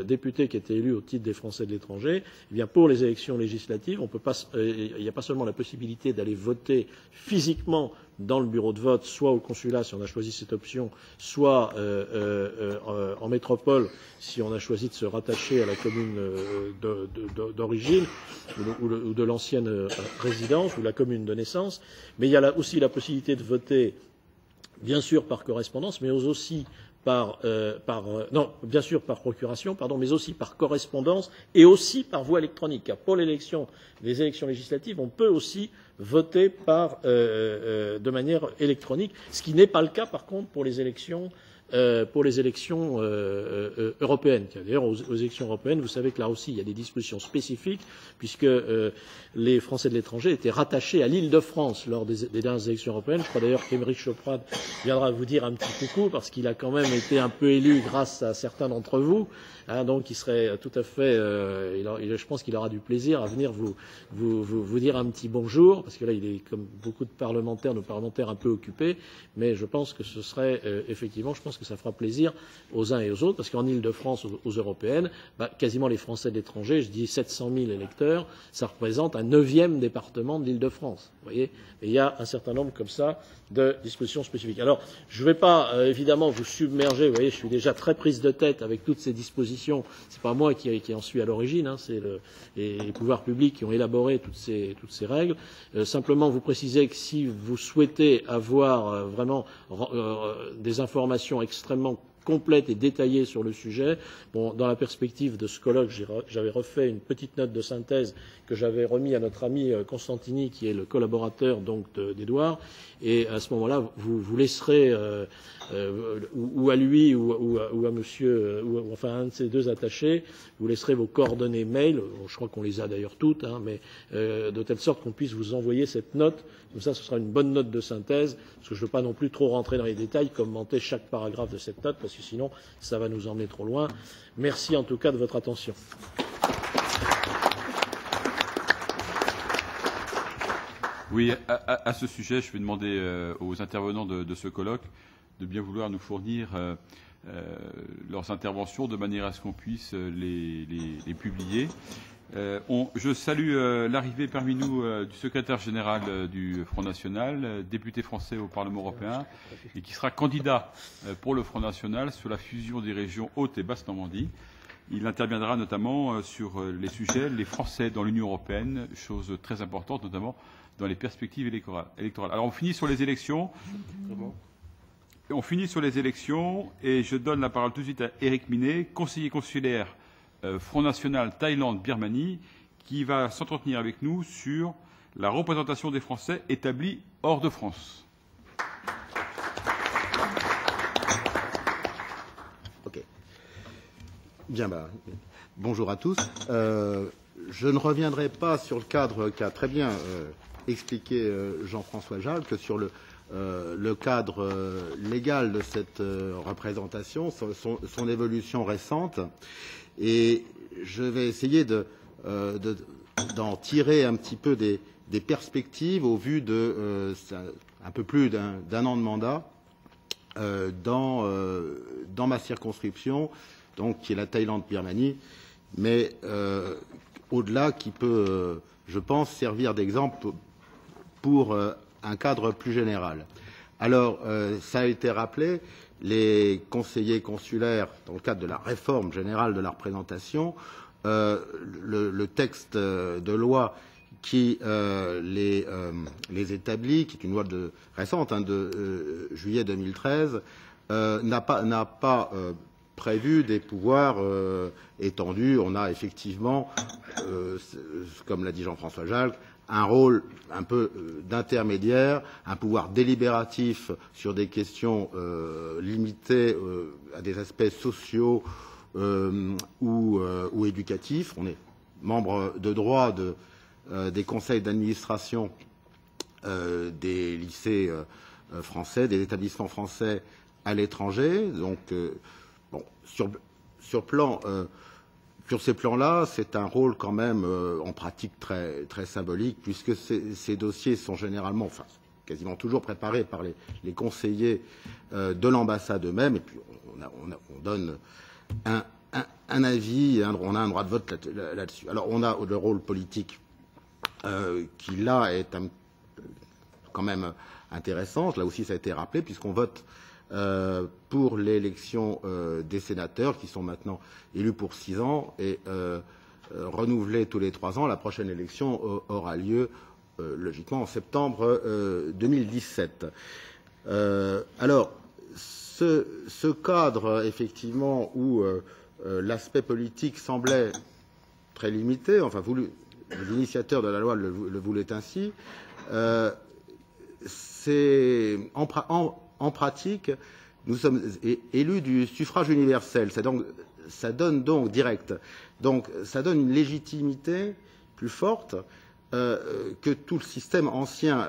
députés qui étaient élus au titre des Français de l'étranger. Eh bien, pour les élections législatives, il n'y a pas seulement la possibilité d'aller voter physiquement dans le bureau de vote, soit au consulat si on a choisi cette option, soit en métropole si on a choisi de se rattacher à la commune d'origine ou de l'ancienne résidence ou la commune de naissance. Mais il y a aussi la possibilité de voter, bien sûr par correspondance, mais aussi bien sûr par procuration, pardon, mais aussi par correspondance et aussi par voie électronique. Car pour les élections législatives, on peut aussi voter de manière électronique, ce qui n'est pas le cas par contre pour les élections européennes. D'ailleurs, aux élections européennes, vous savez que là aussi, il y a des dispositions spécifiques, puisque les Français de l'étranger étaient rattachés à l'Île-de-France lors des dernières élections européennes. Je crois d'ailleurs qu'Émeric Choprade viendra vous dire un petit coucou, parce qu'il a quand même été un peu élu grâce à certains d'entre vous. Donc, il serait tout à fait. Je pense qu'il aura du plaisir à venir vous dire un petit bonjour, parce que là, il est comme beaucoup de parlementaires, nos parlementaires un peu occupés. Mais je pense que ce serait effectivement, je pense que ça fera plaisir aux uns et aux autres, parce qu'en Île-de-France, aux européennes, quasiment les Français de l'étranger, je dis 700 000 électeurs, ça représente un 9e département de l'Île-de-France. Vous voyez, et il y a un certain nombre comme ça de dispositions spécifiques. Alors, je ne vais pas évidemment vous submerger. Vous voyez, je suis déjà très prise de tête avec toutes ces dispositions. C'est pas moi qui en suis à l'origine, c'est les pouvoirs publics qui ont élaboré toutes ces règles. Simplement, vous préciser que si vous souhaitez avoir vraiment des informations extrêmement complète et détaillée sur le sujet. Bon, dans la perspective de ce colloque, j'avais refait une petite note de synthèse que j'avais remis à notre ami Constantini, qui est le collaborateur donc d'Édouard. Et à ce moment-là, vous laisserez, ou à lui ou à monsieur, ou enfin à un de ces deux attachés, vous laisserez vos coordonnées mail. Je crois qu'on les a d'ailleurs toutes, mais de telle sorte qu'on puisse vous envoyer cette note. Comme ça, ce sera une bonne note de synthèse, parce que je ne veux pas non plus trop rentrer dans les détails, commenter chaque paragraphe de cette note, parce que sinon, ça va nous emmener trop loin. Merci en tout cas de votre attention. Oui, à ce sujet, je vais demander aux intervenants de ce colloque de bien vouloir nous fournir leurs interventions de manière à ce qu'on puisse les publier. Je salue l'arrivée parmi nous du secrétaire général du Front National, député français au Parlement européen, et qui sera candidat pour le Front National sur la fusion des régions Haute et Basse-Normandie. Il interviendra notamment sur les sujets les Français dans l'Union européenne, chose très importante, notamment dans les perspectives électorales. Alors on finit sur les élections. On finit sur les élections et je donne la parole tout de suite à Éric Minet, conseiller consulaire Front National Thaïlande-Birmanie, qui va s'entretenir avec nous sur la représentation des Français établis hors de France. Ok. Bien, bonjour à tous. Je ne reviendrai pas sur le cadre qu'a très bien expliqué Jean-François Jalc, que sur le cadre légal de cette représentation, son évolution récente. Et je vais essayer d'en tirer un petit peu des perspectives au vu de un peu plus d'un an de mandat dans ma circonscription, donc qui est la Thaïlande-Birmanie, mais au-delà qui peut, je pense, servir d'exemple pour un cadre plus général. Alors, ça a été rappelé, les conseillers consulaires, dans le cadre de la réforme générale de la représentation, le texte de loi qui les établit, qui est une loi récente de juillet 2013, n'a pas prévu des pouvoirs étendus. On a effectivement, comme l'a dit Jean-François Jalc, un rôle un peu d'intermédiaire, un pouvoir délibératif sur des questions limitées à des aspects sociaux ou éducatifs. On est membre de droit des conseils d'administration des lycées français, des établissements français à l'étranger. Donc, sur ces plans-là, c'est un rôle quand même en pratique très, très symbolique, puisque ces dossiers sont généralement, enfin quasiment toujours préparés par les conseillers de l'ambassade eux-mêmes, et puis on donne un avis, on a un droit de vote là-dessus. Alors on a le rôle politique qui là est quand même intéressant, là aussi ça a été rappelé, puisqu'on vote pour l'élection des sénateurs qui sont maintenant élus pour 6 ans et renouvelés tous les 3 ans. La prochaine élection aura lieu logiquement en septembre 2017. Alors, ce cadre, effectivement, où l'aspect politique semblait très limité, enfin, les initiateurs de la loi le voulaient ainsi, c'est en pratique, nous sommes élus du suffrage universel. Ça donne donc direct. Donc, ça donne une légitimité plus forte que tout le système ancien,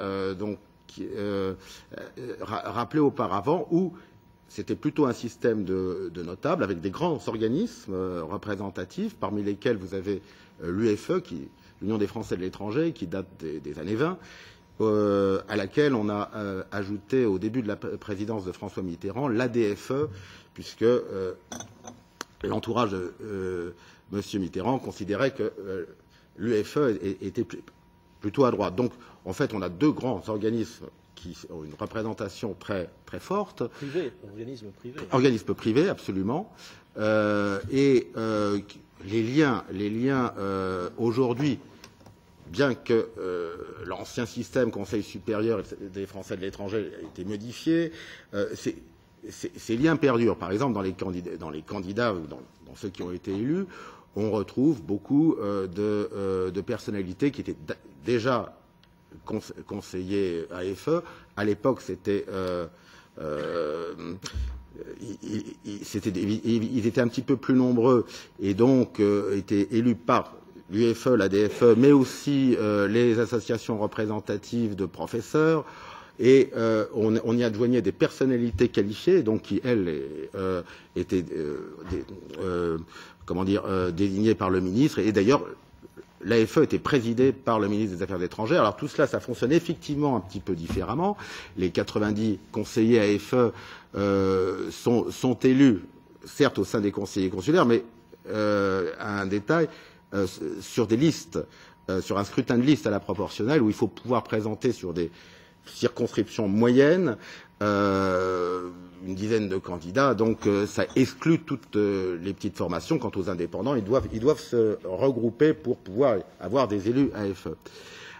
rappelé auparavant, où c'était plutôt un système de notables avec des grands organismes représentatifs, parmi lesquels vous avez l'UFE, l'Union des Français de l'étranger, qui date des années 20, à laquelle on a ajouté au début de la présidence de François Mitterrand l'ADFE, puisque l'entourage de M. Mitterrand considérait que l'UFE était plutôt à droite. Donc, en fait, on a deux grands organismes qui ont une représentation très, très forte. Organisme privé. Organisme privé, absolument. Les liens aujourd'hui, bien que l'ancien système Conseil supérieur des Français de l'étranger ait été modifié, ces liens perdurent. Par exemple, dans les candidats ou dans ceux qui ont été élus, on retrouve beaucoup de personnalités qui étaient déjà conseillers AFE. À l'époque, ils étaient un petit peu plus nombreux et donc étaient élus par l'UFE, la DFE, mais aussi les associations représentatives de professeurs. Et on y adjoignait des personnalités qualifiées, donc qui, elles, étaient désignées par le ministre. Et d'ailleurs, l'AFE était présidée par le ministre des Affaires étrangères. Alors tout cela, ça fonctionne effectivement un petit peu différemment. Les 90 conseillers AFE sont élus, certes au sein des conseillers consulaires, mais un détail, sur des listes, sur un scrutin de liste à la proportionnelle, où il faut pouvoir présenter sur des circonscriptions moyennes une dizaine de candidats, donc ça exclut toutes les petites formations. Quant aux indépendants, ils doivent se regrouper pour pouvoir avoir des élus AFE.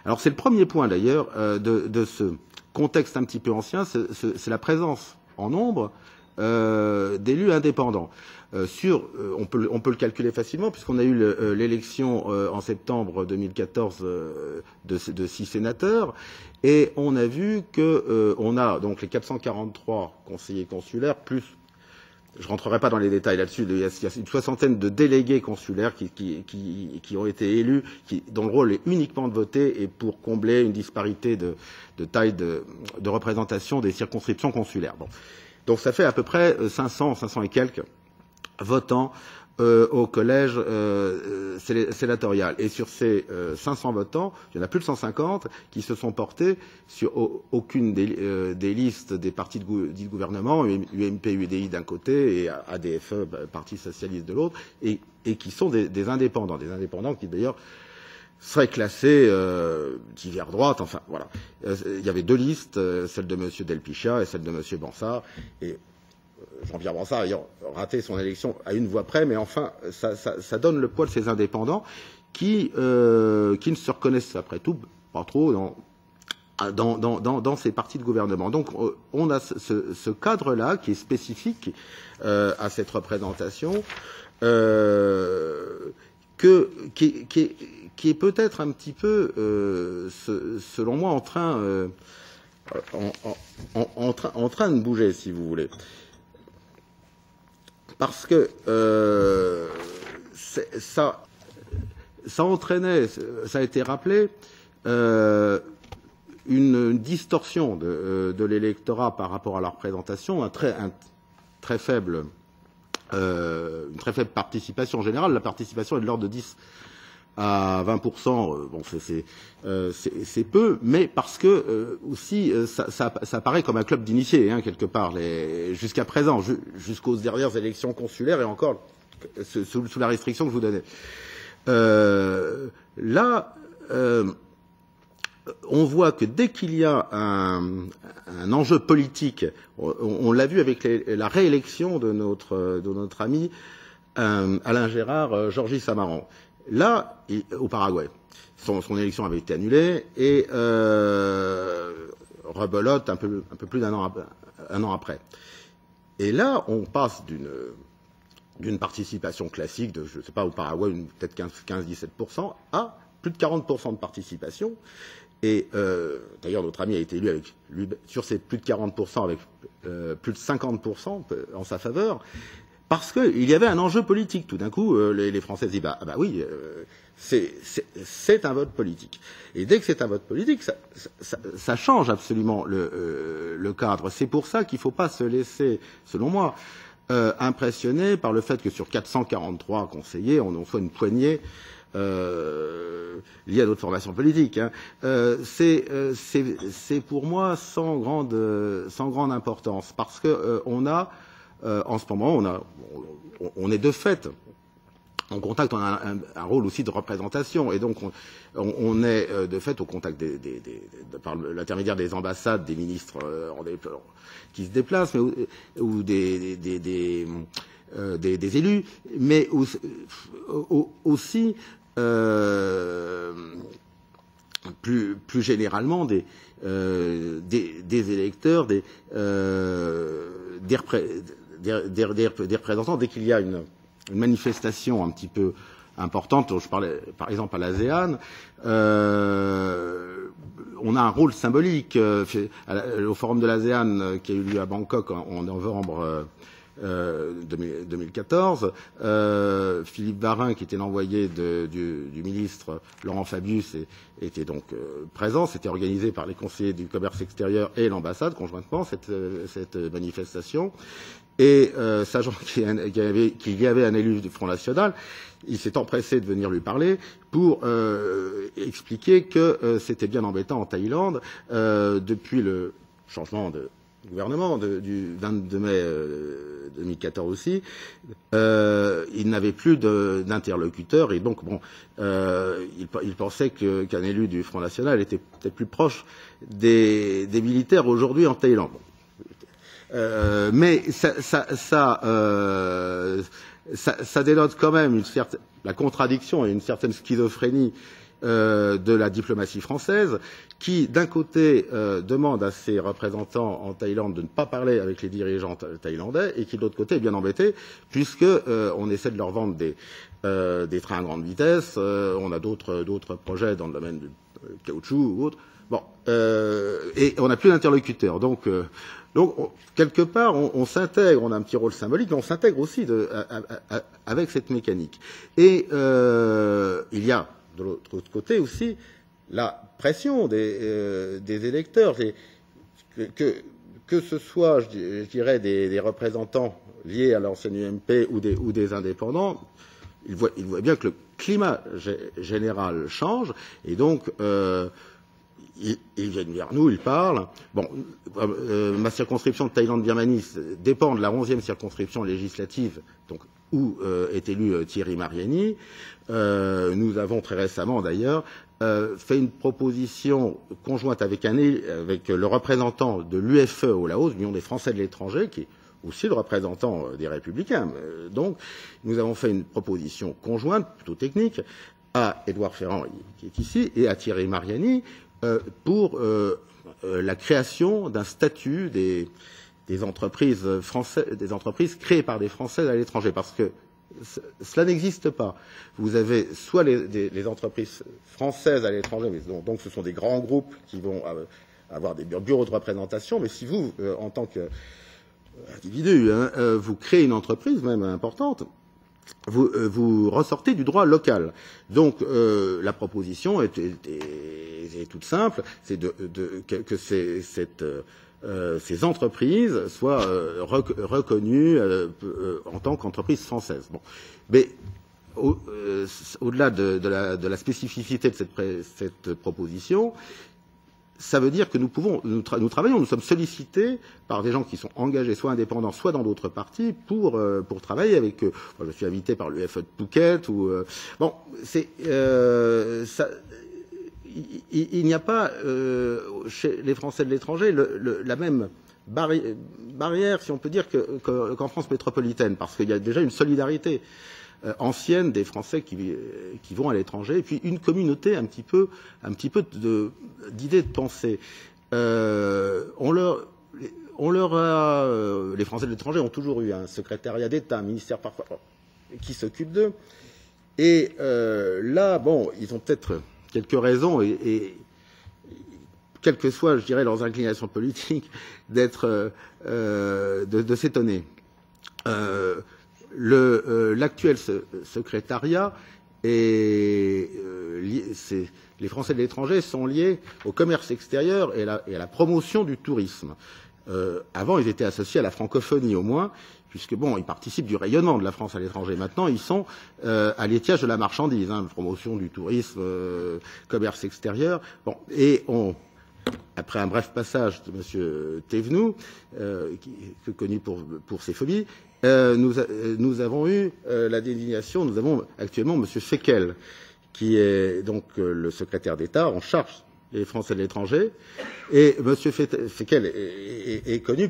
Alors c'est le premier point d'ailleurs de ce contexte un petit peu ancien, c'est la présence en nombre d'élus indépendants. On peut le calculer facilement puisqu'on a eu l'élection en septembre 2014 de 6 sénateurs et on a vu que on a donc les 443 conseillers consulaires plus, je rentrerai pas dans les détails là-dessus, il y a une soixantaine de délégués consulaires qui ont été élus, dont le rôle est uniquement de voter et pour combler une disparité de taille de représentation des circonscriptions consulaires. Bon. Donc ça fait à peu près 500 et quelques votants au collège sénatorial. Et sur ces 500 votants, il y en a plus de 150 qui se sont portés sur aucune des listes des partis dits de gouvernement, UMP, UDI d'un côté et ADFE, Parti socialiste de l'autre, et qui sont des indépendants qui d'ailleurs seraient classés divers droite, enfin voilà. Il y avait deux listes, celle de M. Delpichat et celle de M. Bansard, et Jean-Pierre Bansard ayant raté son élection à une voix près, mais enfin, ça donne le poids de ces indépendants qui ne se reconnaissent après tout pas trop dans ces partis de gouvernement. Donc, on a ce cadre-là qui est spécifique à cette représentation, qui est peut-être un petit peu, selon moi, en train de bouger, si vous voulez. Parce que ça entraînait, ça a été rappelé, une distorsion de l'électorat par rapport à la représentation, une très faible participation générale. La participation est de l'ordre de 10 à 20%, bon, c'est peu, mais parce que aussi ça paraît comme un club d'initiés, hein, quelque part, jusqu'à présent, jusqu'aux dernières élections consulaires et encore sous la restriction que je vous donnais. Là, on voit que dès qu'il y a un enjeu politique, on l'a vu avec la réélection de notre ami Alain Gérard, Georges Samaran. Là, au Paraguay, son élection avait été annulée et rebelote un peu plus d'un an après. Et là, on passe d'une participation classique de, je ne sais pas, au Paraguay, peut-être 15-17%, à plus de 40% de participation. Et d'ailleurs, notre ami a été élu sur ces plus de 40% avec plus de 50% en sa faveur, parce qu'il y avait un enjeu politique. Tout d'un coup, les Français disent bah oui, c'est un vote politique. Et dès que c'est un vote politique, ça change absolument le cadre. C'est pour ça qu'il ne faut pas se laisser, selon moi, impressionner par le fait que sur 443 conseillers, on en soit une poignée liée à d'autres formations politiques. Hein. C'est pour moi sans grande importance, parce que on a en ce moment, on est de fait en contact, on a un rôle aussi de représentation, et donc on est de fait au contact par l'intermédiaire des ambassades, des ministres qui se déplacent, mais, ou des élus, mais aussi plus généralement des électeurs, des représentants. Dès qu'il y a une manifestation un petit peu importante, je parlais par exemple à l'ASEAN, on a un rôle symbolique. Au forum de l'ASEAN qui a eu lieu à Bangkok en novembre 2014, Philippe Varin, qui était l'envoyé du ministre Laurent Fabius, était donc présent. C'était organisé par les conseillers du commerce extérieur et l'ambassade conjointement, cette manifestation. Et sachant qu'il y avait un élu du Front National, il s'est empressé de venir lui parler pour expliquer que c'était bien embêtant en Thaïlande, depuis le changement de gouvernement du 22 mai 2014 aussi, il n'avait plus d'interlocuteur, et donc bon, il pensait qu'un élu du Front National était peut-être plus proche des militaires aujourd'hui en Thaïlande. Mais ça dénote quand même la contradiction et une certaine schizophrénie de la diplomatie française, qui d'un côté demande à ses représentants en Thaïlande de ne pas parler avec les dirigeants thaïlandais, et qui de l'autre côté est bien embêté puisque on essaie de leur vendre des trains à grande vitesse, on a d'autres projets dans le domaine du caoutchouc ou autre. Bon, et on n'a plus d'interlocuteurs. Donc quelque part, on s'intègre, on a un petit rôle symbolique, mais on s'intègre aussi avec cette mécanique. Et il y a de l'autre côté aussi la pression des électeurs, que ce soit, je dirais, des représentants liés à l'ancienne UMP ou des indépendants. Ils voient bien que le climat général change, et donc ils viennent vers nous, ils parlent. Bon, ma circonscription de Thaïlande-Birmanie dépend de la 11e circonscription législative, donc où est élu Thierry Mariani. Nous avons très récemment d'ailleurs fait une proposition conjointe avec le représentant de l'UFE au Laos, l'Union des Français de l'étranger, qui est aussi le représentant des Républicains. Donc, nous avons fait une proposition conjointe, plutôt technique, à Édouard Ferrand, qui est ici, et à Thierry Mariani, pour la création d'un statut des entreprises françaises, des entreprises créées par des Français à l'étranger, parce que cela n'existe pas. Vous avez soit les entreprises françaises à l'étranger, mais donc ce sont des grands groupes qui vont avoir des bureaux de représentation, mais si vous, en tant qu'individu, vous créez une entreprise même importante, vous ressortez du droit local. Donc la proposition est toute simple, c'est que ces entreprises soient reconnues en tant qu'entreprises françaises. Bon. Mais au-delà de la spécificité de cette proposition, ça veut dire que nous travaillons, nous sommes sollicités par des gens qui sont engagés, soit indépendants, soit dans d'autres partis, pour travailler avec eux. Moi, je suis invité par l'UFE de Phuket, ou bon, il n'y a pas chez les Français de l'étranger la même barrière, si on peut dire, qu'en France métropolitaine, parce qu'il y a déjà une solidarité ancienne des Français qui vont à l'étranger, et puis une communauté un petit peu d'idées de pensée. les Français de l'étranger ont toujours eu un secrétariat d'État, un ministère parfois, qui s'occupe d'eux. Et là, bon, ils ont peut-être quelques raisons, et quelles que soient, je dirais, leurs inclinations politiques, de s'étonner. L'actuel secrétariat les Français de l'étranger sont liés au commerce extérieur et à la promotion du tourisme. Avant, ils étaient associés à la francophonie, au moins, puisque, bon, ils participent du rayonnement de la France à l'étranger. Maintenant, ils sont à l'étiage de la marchandise, promotion du tourisme, commerce extérieur. Bon, et après un bref passage de M. Thévenoud, connu pour ses phobies, nous avons eu la désignation, nous avons actuellement M. Fekl, qui est donc le secrétaire d'État en charge des Français de l'étranger. Et M. Fekl est connu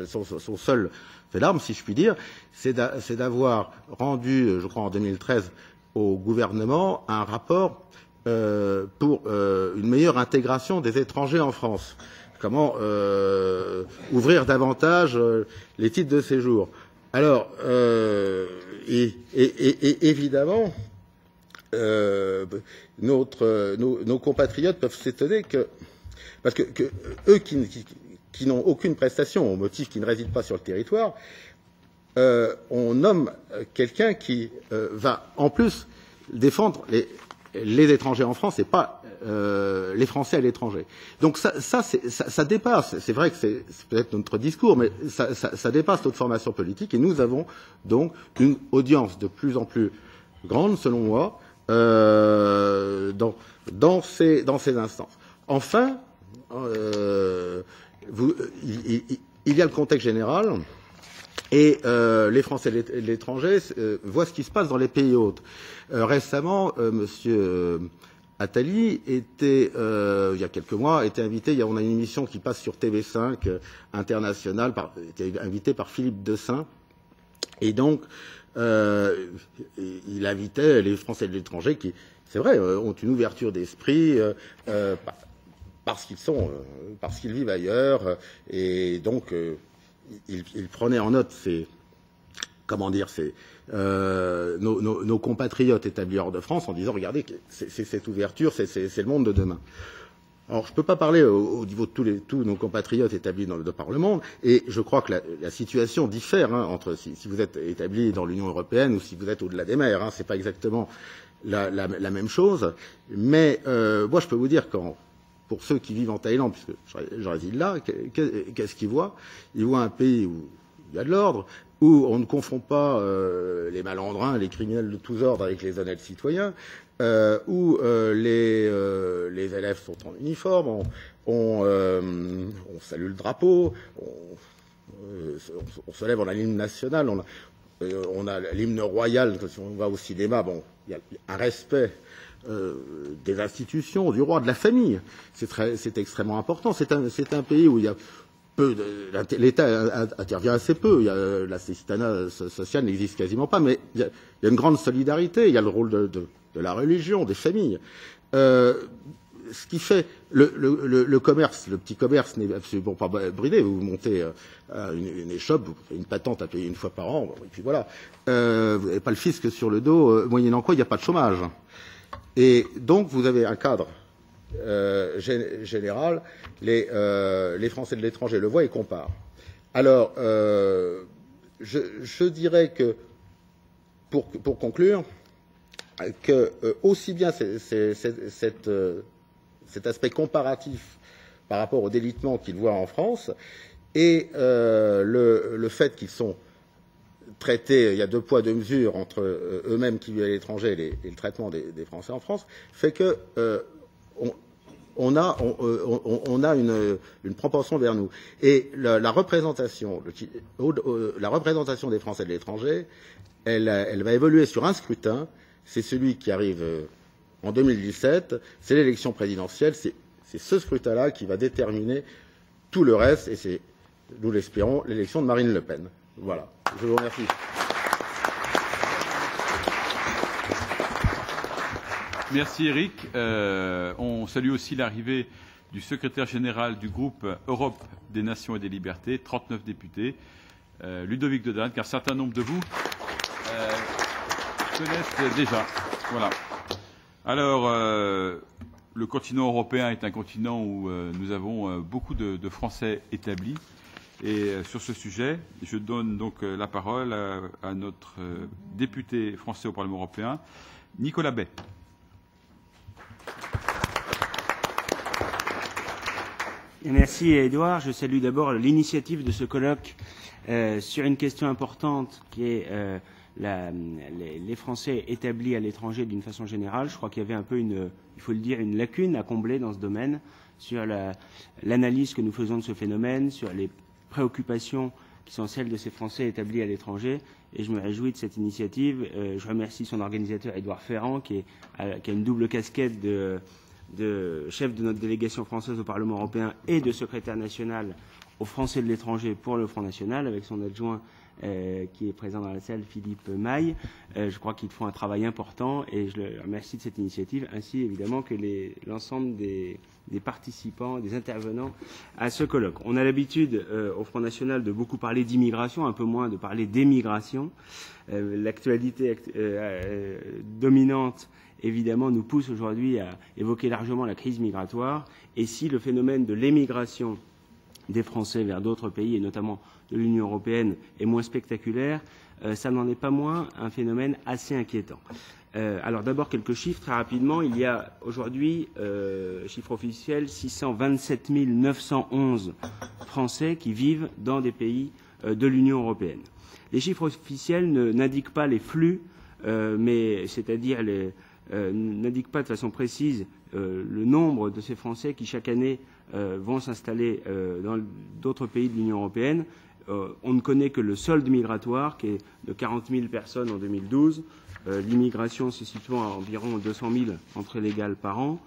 son seul fait d'armes, si je puis dire, c'est d'avoir rendu, je crois en 2013, au gouvernement un rapport pour une meilleure intégration des étrangers en France. Comment ouvrir davantage les titres de séjour. Alors, évidemment, nos compatriotes peuvent s'étonner parce que eux qui n'ont aucune prestation au motif qu'ils ne résident pas sur le territoire, on nomme quelqu'un qui va en plus défendre les étrangers en France et pas les Français à l'étranger. Donc ça dépasse. C'est vrai que c'est peut-être notre discours, mais ça dépasse notre formation politique. Et nous avons donc une audience de plus en plus grande, selon moi, dans ces instances. Enfin, il y a le contexte général. Et les Français de l'étranger voient ce qui se passe dans les pays hôtes. Récemment, Monsieur Attali était, il y a quelques mois, était invité. On a une émission qui passe sur TV5 internationale, était invité par Philippe Dessin, et donc il invitait les Français de l'étranger qui, c'est vrai, ont une ouverture d'esprit. Parce qu'ils vivent ailleurs, et donc il prenait en note nos compatriotes établis hors de France en disant regardez, c'est cette ouverture, c'est le monde de demain. Alors je ne peux pas parler au niveau de tous nos compatriotes établis par le monde, et je crois que la situation diffère entre si vous êtes établi dans l'Union européenne ou si vous êtes au-delà des mers. C'est pas exactement la même chose, mais moi je peux vous dire pour ceux qui vivent en Thaïlande, puisque je réside là, qu'est-ce qu'ils voient? Ils voient un pays où il y a de l'ordre, où on ne confond pas les malandrins, les criminels de tous ordres avec les honnêtes citoyens, où les élèves sont en uniforme, on salue le drapeau, on se lève en l'hymne national, on a l'hymne royal. Si on va au cinéma, bon, il y a un respect des institutions, du roi, de la famille. C'est extrêmement important. C'est un pays où il y a l'État intervient assez peu. L'assistanat social n'existe quasiment pas, mais il y a une grande solidarité. Il y a le rôle de la religion, des familles. Ce qui fait le commerce, le petit commerce n'est absolument pas bridé. Vous montez une échoppe, vous avez une patente à payer une fois par an, et puis voilà. Vous n'avez pas le fisc sur le dos, moyennant quoi il n'y a pas de chômage. Et donc vous avez un cadre général. Les Français de l'étranger le voient et comparent. Alors, je dirais que, pour conclure, que aussi bien cet aspect comparatif par rapport au délitement qu'ils voient en France et le fait qu'ils sont traités, il y a 2 poids 2 mesures entre eux-mêmes qui vivent à l'étranger et le traitement des Français en France, fait que on a une proportion vers nous. Et la représentation des Français de l'étranger, elle va évoluer sur un scrutin. C'est celui qui arrive en 2017. C'est l'élection présidentielle. C'est ce scrutin-là qui va déterminer tout le reste. Et c'est, nous l'espérons, l'élection de Marine Le Pen. Voilà. Je vous remercie. Merci Eric. On salue aussi l'arrivée du secrétaire général du groupe Europe des Nations et des Libertés, 39 députés, Ludovic de Danne, qu'un certain nombre de vous connaissent déjà. Voilà. Alors, le continent européen est un continent où nous avons beaucoup de Français établis. Et sur ce sujet, je donne donc la parole à notre député français au Parlement européen, Nicolas Bay. Merci Édouard. Je salue d'abord l'initiative de ce colloque sur une question importante qui est les Français établis à l'étranger d'une façon générale. Je crois qu'il y avait un peu il faut le dire, une lacune à combler dans ce domaine sur l'analyse que nous faisons de ce phénomène, sur les préoccupations qui sont celles de ces Français établis à l'étranger. Et je me réjouis de cette initiative. Je remercie son organisateur Édouard Ferrand qui a une double casquette de chef de notre délégation française au Parlement européen et de secrétaire national aux Français de l'étranger pour le Front National, avec son adjoint qui est présent dans la salle, Philippe Maille. Je crois qu'ils font un travail important et je le remercie de cette initiative, ainsi évidemment que l'ensemble des participants, des intervenants à ce colloque. On a l'habitude au Front National de beaucoup parler d'immigration, un peu moins de parler d'émigration. L'actualité dominante évidemment, nous pousse aujourd'hui à évoquer largement la crise migratoire. Et si le phénomène de l'émigration des Français vers d'autres pays, et notamment de l'Union européenne, est moins spectaculaire, ça n'en est pas moins un phénomène assez inquiétant. Alors d'abord, quelques chiffres très rapidement. Il y a aujourd'hui, chiffre officiel, 627 911 Français qui vivent dans des pays de l'Union européenne. Les chiffres officiels n'indiquent pas les flux, mais c'est-à-dire n'indiquent pas de façon précise le nombre de ces Français qui chaque année vont s'installer dans d'autres pays de l'Union européenne. On ne connaît que le solde migratoire qui est de 40 000 personnes en 2012, l'immigration se situant à environ 200 000 entrées légales par an.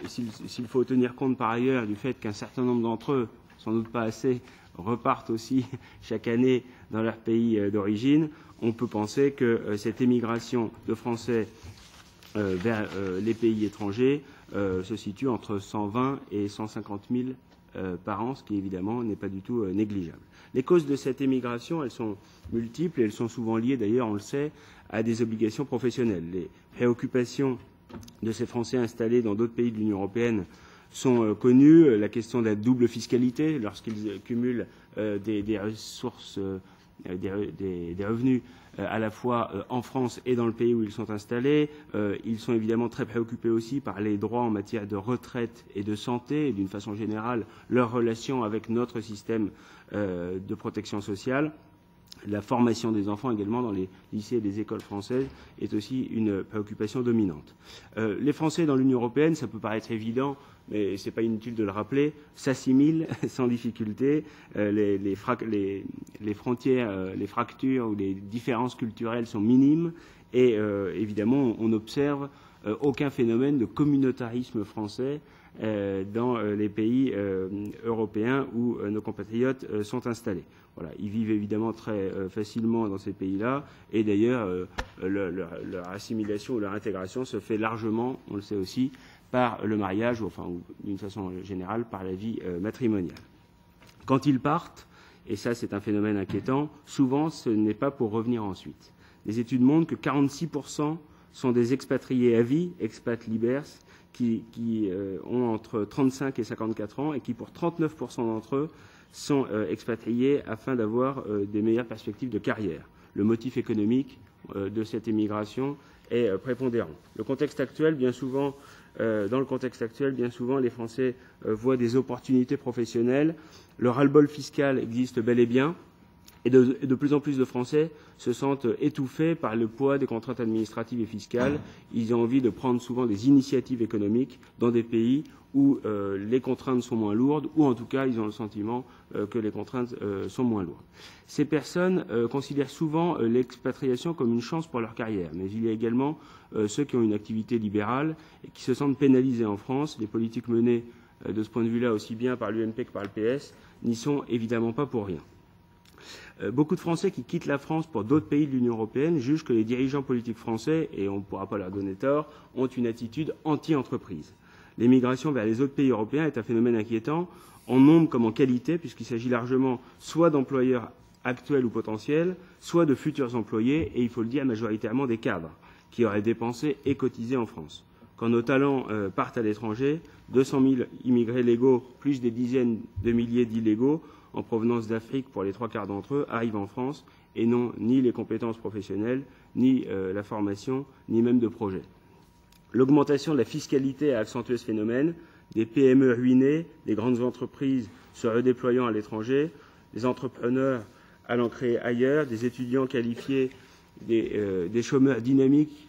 S'il faut tenir compte par ailleurs du fait qu'un certain nombre d'entre eux, sans doute pas assez, repartent aussi chaque année dans leur pays d'origine, on peut penser que cette émigration de Français vers les pays étrangers se situe entre 120 et 150 000 par an, ce qui évidemment n'est pas du tout négligeable. Les causes de cette émigration, elles sont multiples et elles sont souvent liées, d'ailleurs, on le sait, à des obligations professionnelles. Les préoccupations de ces Français installés dans d'autres pays de l'Union européenne sont connues. La question de la double fiscalité, lorsqu'ils cumulent des ressources, des revenus à la fois en France et dans le pays où ils sont installés. Ils sont évidemment très préoccupés aussi par les droits en matière de retraite et de santé, et d'une façon générale, leur relation avec notre système de protection sociale. La formation des enfants également dans les lycées et les écoles françaises est aussi une préoccupation dominante. Les Français dans l'Union européenne, ça peut paraître évident, mais ce n'est pas inutile de le rappeler, s'assimilent sans difficulté. Les frontières, les fractures ou les différences culturelles sont minimes et évidemment on n'observe aucun phénomène de communautarisme français dans les pays européens où nos compatriotes sont installés. Voilà, ils vivent évidemment très facilement dans ces pays-là et d'ailleurs leur assimilation ou leur intégration se fait largement, on le sait aussi, par le mariage ou d'une façon générale par la vie matrimoniale. Quand ils partent, et ça c'est un phénomène inquiétant, souvent ce n'est pas pour revenir ensuite. Les études montrent que 46% sont des expatriés à vie, expats libers, qui ont entre 35 et 54 ans et qui, pour 39% d'entre eux, sont expatriés afin d'avoir des meilleures perspectives de carrière. Le motif économique de cette émigration est prépondérant. Le contexte actuel, bien souvent, dans le contexte actuel, bien souvent, les Français voient des opportunités professionnelles. Le ras-le-bol fiscal existe bel et bien. Et de plus en plus de Français se sentent étouffés par le poids des contraintes administratives et fiscales. Ils ont envie de prendre souvent des initiatives économiques dans des pays où les contraintes sont moins lourdes, ou en tout cas, ils ont le sentiment que les contraintes sont moins lourdes. Ces personnes considèrent souvent l'expatriation comme une chance pour leur carrière. Mais il y a également ceux qui ont une activité libérale et qui se sentent pénalisés en France. Les politiques menées de ce point de vue-là, aussi bien par l'UMP que par le PS, n'y sont évidemment pas pour rien. Beaucoup de Français qui quittent la France pour d'autres pays de l'Union européenne jugent que les dirigeants politiques français, et on ne pourra pas leur donner tort, ont une attitude anti-entreprise. L'émigration vers les autres pays européens est un phénomène inquiétant, en nombre comme en qualité, puisqu'il s'agit largement soit d'employeurs actuels ou potentiels, soit de futurs employés, et il faut le dire majoritairement des cadres, qui auraient dépensé et cotisé en France. Quand nos talents partent à l'étranger, 200 000 immigrés légaux, plus des dizaines de milliers d'illégaux, en provenance d'Afrique pour les 3/4 d'entre eux, arrivent en France et n'ont ni les compétences professionnelles, ni la formation, ni même de projet. L'augmentation de la fiscalité a accentué ce phénomène. Des PME ruinées, des grandes entreprises se redéployant à l'étranger, des entrepreneurs allant créer ailleurs, des étudiants qualifiés, des chômeurs dynamiques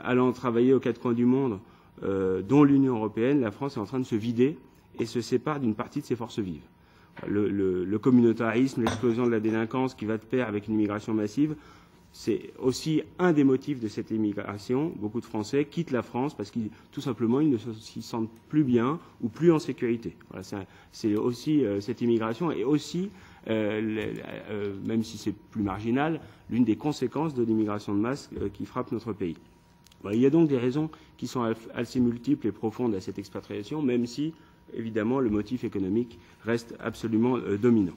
allant travailler aux quatre coins du monde, dont l'Union européenne. La France est en train de se vider et se sépare d'une partie de ses forces vives. Le communautarisme, l'explosion de la délinquance qui va de pair avec une immigration massive, c'est aussi un des motifs de cette immigration. Beaucoup de Français quittent la France parce qu'ils, tout simplement, ils ne s'y sentent plus bien ou plus en sécurité. Voilà, c'est aussi cette immigration est aussi, même si c'est plus marginal, l'une des conséquences de l'immigration de masse qui frappe notre pays. Voilà, il y a donc des raisons qui sont assez multiples et profondes à cette expatriation, même si évidemment, le motif économique reste absolument dominant.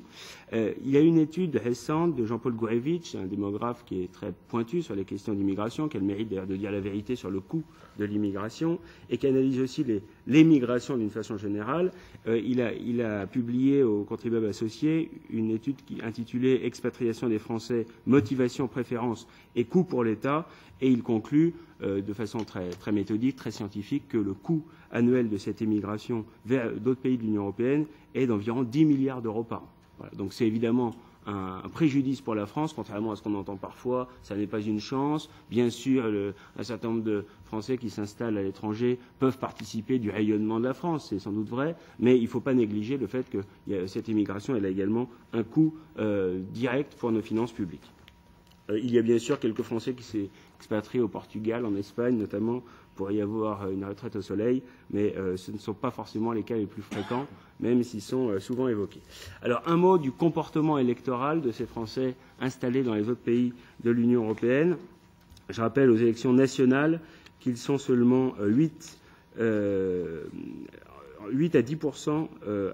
Il y a une étude récente de Jean-Paul Gourevitch, un démographe qui est très pointu sur les questions d'immigration, qui a le mérite d'ailleurs de dire la vérité sur le coût de l'immigration, et qui analyse aussi l'émigration d'une façon générale. Il a publié aux contribuables associés une étude intitulée « Expatriation des Français, motivation, préférence et coût pour l'État », et il conclut de façon très méthodique, très scientifique, que le coût annuel de cette émigration vers d'autres pays de l'Union européenne est d'environ 10 milliards d'euros par an. Voilà. Donc c'est évidemment un préjudice pour la France, contrairement à ce qu'on entend parfois, ça n'est pas une chance. Bien sûr, un certain nombre de Français qui s'installent à l'étranger peuvent participer du rayonnement de la France, c'est sans doute vrai, mais il ne faut pas négliger le fait que cette immigration elle a également un coût direct pour nos finances publiques. Il y a bien sûr quelques Français qui s'expatrient au Portugal, en Espagne notamment, pour y avoir une retraite au soleil, mais ce ne sont pas forcément les cas les plus fréquents, même s'ils sont souvent évoqués. Alors, un mot du comportement électoral de ces Français installés dans les autres pays de l'Union européenne. Je rappelle aux élections nationales qu'ils sont seulement 8 à 10%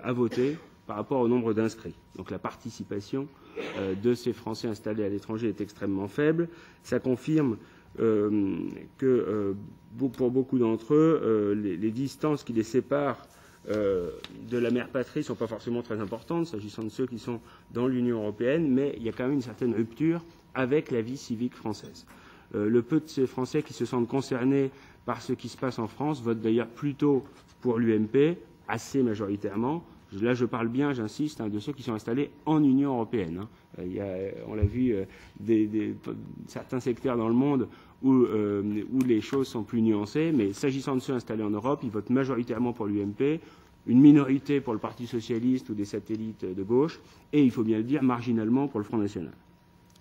à voter par rapport au nombre d'inscrits. Donc la participation de ces Français installés à l'étranger est extrêmement faible. Ça confirme que pour beaucoup d'entre eux, les distances qui les séparent de la mère patrie ne sont pas forcément très importantes, s'agissant de ceux qui sont dans l'Union européenne, mais il y a quand même une certaine rupture avec la vie civique française. Le peu de ces Français qui se sentent concernés par ce qui se passe en France votent d'ailleurs plutôt pour l'UMP, assez majoritairement. Là, je parle bien, j'insiste, de ceux qui sont installés en Union européenne. On l'a vu, certains secteurs dans le monde où les choses sont plus nuancées, mais s'agissant de ceux installés en Europe, ils votent majoritairement pour l'UMP, une minorité pour le Parti socialiste ou des satellites de gauche, et il faut bien le dire, marginalement pour le Front national.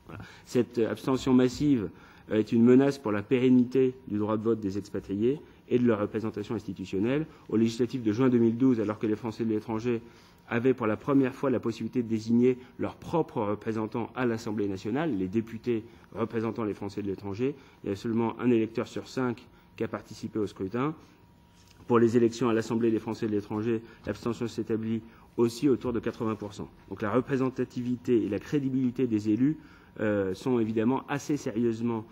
Voilà. Cette abstention massive est une menace pour la pérennité du droit de vote des expatriés et de leur représentation institutionnelle. Aux législatives de juin 2012, alors que les Français de l'étranger avaient pour la première fois la possibilité de désigner leurs propres représentants à l'Assemblée nationale, les députés représentant les Français de l'étranger, il y a seulement un électeur sur 5 qui a participé au scrutin. Pour les élections à l'Assemblée des Français de l'étranger, l'abstention s'établit aussi autour de 80%. Donc la représentativité et la crédibilité des élus sont évidemment assez sérieusement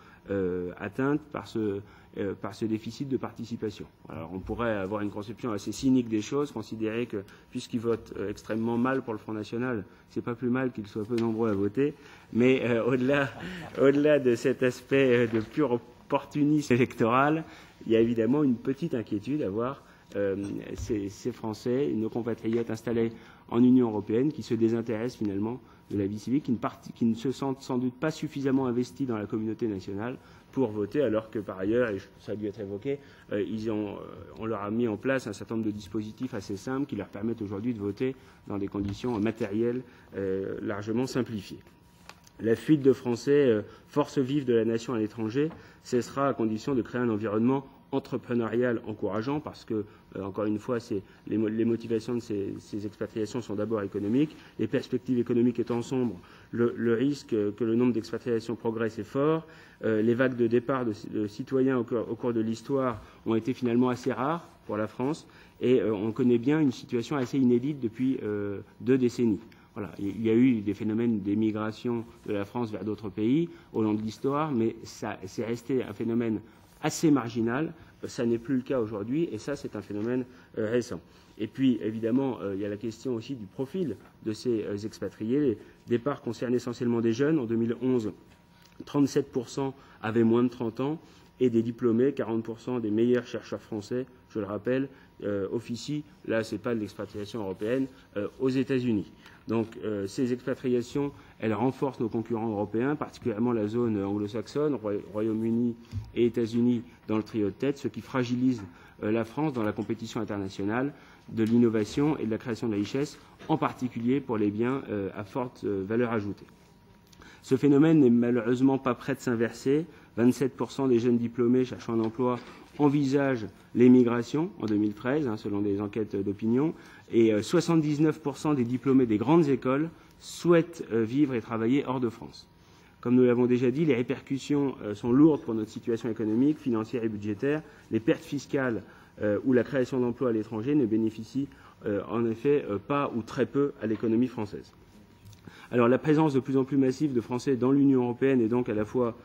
atteintes par ce déficit de participation. Alors on pourrait avoir une conception assez cynique des choses, considérer que puisqu'ils votent extrêmement mal pour le Front national, c'est pas plus mal qu'ils soient peu nombreux à voter, mais au-delà de cet aspect de pur opportunisme électoral, il y a évidemment une petite inquiétude à voir ces Français, nos compatriotes installés en Union européenne, qui se désintéressent finalement de la vie civique, qui ne se sentent sans doute pas suffisamment investis dans la communauté nationale pour voter, alors que par ailleurs, et ça a dû être évoqué, on leur a mis en place un certain nombre de dispositifs assez simples qui leur permettent aujourd'hui de voter dans des conditions matérielles largement simplifiées. La fuite de Français, force vive de la nation à l'étranger, cessera à condition de créer un environnement entrepreneurial encourageant parce que, encore une fois, les motivations de ces expatriations sont d'abord économiques. Les perspectives économiques étant sombres, le risque que le nombre d'expatriations progresse est fort. Les vagues de départ de citoyens au cours de l'histoire ont été finalement assez rares pour la France et on connaît bien une situation assez inédite depuis 2 décennies. Voilà. Il y a eu des phénomènes d'émigration de la France vers d'autres pays au long de l'histoire, mais c'est resté un phénomène assez marginal. Ça n'est plus le cas aujourd'hui, et ça, c'est un phénomène récent. Et puis, évidemment, il y a la question aussi du profil de ces expatriés. Les départs concernent essentiellement des jeunes. En 2011, 37% avaient moins de 30 ans, et des diplômés, 40% des meilleurs chercheurs français, je le rappelle, officient, là, ce n'est pas de l'expatriation européenne, aux États-Unis. Donc, ces expatriations, elles renforcent nos concurrents européens, particulièrement la zone anglo-saxonne, Royaume-Uni et États-Unis dans le trio de tête, ce qui fragilise la France dans la compétition internationale de l'innovation et de la création de la richesse, en particulier pour les biens à forte valeur ajoutée. Ce phénomène n'est malheureusement pas prêt de s'inverser. 27% des jeunes diplômés cherchant un emploi envisagent l'émigration en 2013, selon des enquêtes d'opinion, et 79% des diplômés des grandes écoles souhaitent vivre et travailler hors de France. Comme nous l'avons déjà dit, les répercussions sont lourdes pour notre situation économique, financière et budgétaire. Les pertes fiscales ou la création d'emplois à l'étranger ne bénéficient en effet pas ou très peu à l'économie française. Alors la présence de plus en plus massive de Français dans l'Union européenne est donc à la fois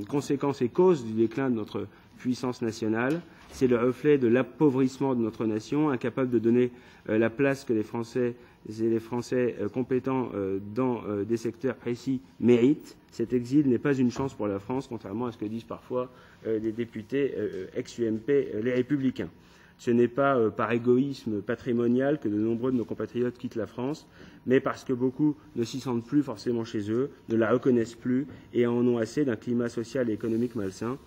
conséquence et cause du déclin de notre puissance nationale. C'est le reflet de l'appauvrissement de notre nation, incapable de donner la place que les Français et les Français compétents dans des secteurs précis méritent. Cet exil n'est pas une chance pour la France, contrairement à ce que disent parfois les députés ex-UMP, les Républicains. Ce n'est pas par égoïsme patrimonial que de nombreux de nos compatriotes quittent la France, mais parce que beaucoup ne s'y sentent plus forcément chez eux, ne la reconnaissent plus et en ont assez d'un climat social et économique malsain.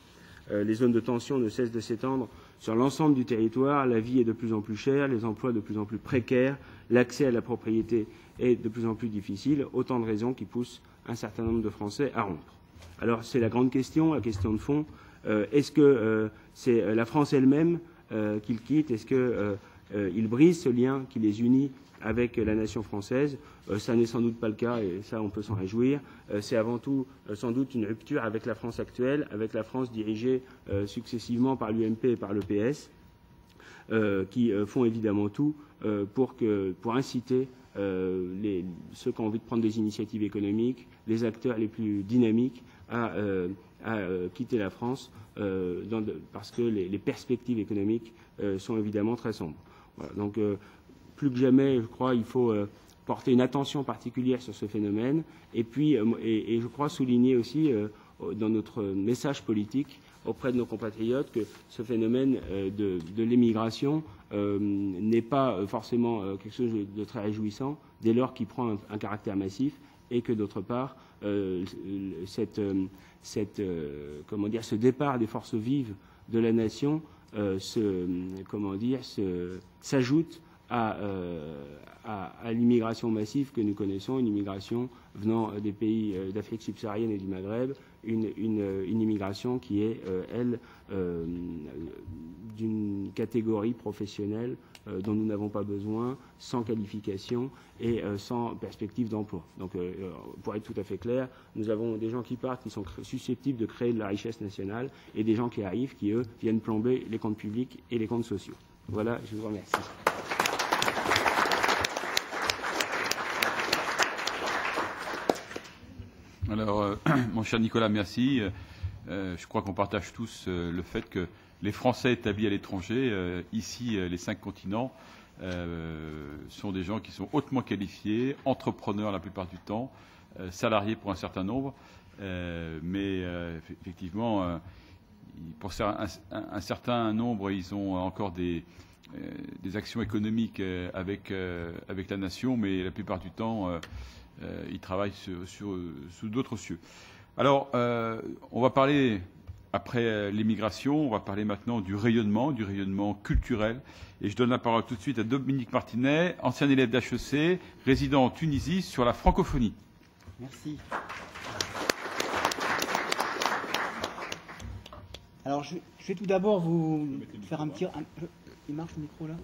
Les zones de tension ne cessent de s'étendre sur l'ensemble du territoire, la vie est de plus en plus chère, les emplois de plus en plus précaires, l'accès à la propriété est de plus en plus difficile, autant de raisons qui poussent un certain nombre de Français à rompre. Alors c'est la grande question, la question de fond. Est-ce que c'est la France elle-même qu'ils quittent? Est-ce qu'ils brisent ce lien qui les unit avec la nation française? Ça n'est sans doute pas le cas, et ça, on peut s'en réjouir. C'est avant tout, sans doute, une rupture avec la France actuelle, avec la France dirigée successivement par l'UMP et par le PS, qui font évidemment tout pour inciter ceux qui ont envie de prendre des initiatives économiques, les acteurs les plus dynamiques, à quitter la France parce que les perspectives économiques sont évidemment très sombres. Voilà, donc, plus que jamais, je crois, il faut porter une attention particulière sur ce phénomène et puis, et je crois souligner aussi dans notre message politique auprès de nos compatriotes que ce phénomène de l'émigration n'est pas forcément quelque chose de très réjouissant dès lors qu'il prend un caractère massif et que d'autre part ce départ des forces vives de la nation s'ajoute à l'immigration massive que nous connaissons, une immigration venant des pays d'Afrique subsaharienne et du Maghreb, une immigration qui est, elle, d'une catégorie professionnelle dont nous n'avons pas besoin, sans qualification et sans perspective d'emploi. Donc, pour être tout à fait clair, nous avons des gens qui partent, qui sont susceptibles de créer de la richesse nationale, et des gens qui arrivent, qui, eux, viennent plomber les comptes publics et les comptes sociaux. Voilà, je vous remercie. Alors, mon cher Nicolas, merci. Je crois qu'on partage tous le fait que les Français établis à l'étranger, ici, les 5 continents, sont des gens qui sont hautement qualifiés, entrepreneurs la plupart du temps, salariés pour un certain nombre, mais effectivement, pour un certain nombre, ils ont encore des actions économiques avec la nation, mais la plupart du temps, ils travaillent sous d'autres cieux. Alors, on va parler, après l'immigration, on va parler maintenant du rayonnement culturel. Et je donne la parole tout de suite à Dominique Martinet, ancien élève d'HEC, résident en Tunisie, sur la francophonie. Merci. Alors, je vais tout d'abord vous faire un petit... il marche le micro, là?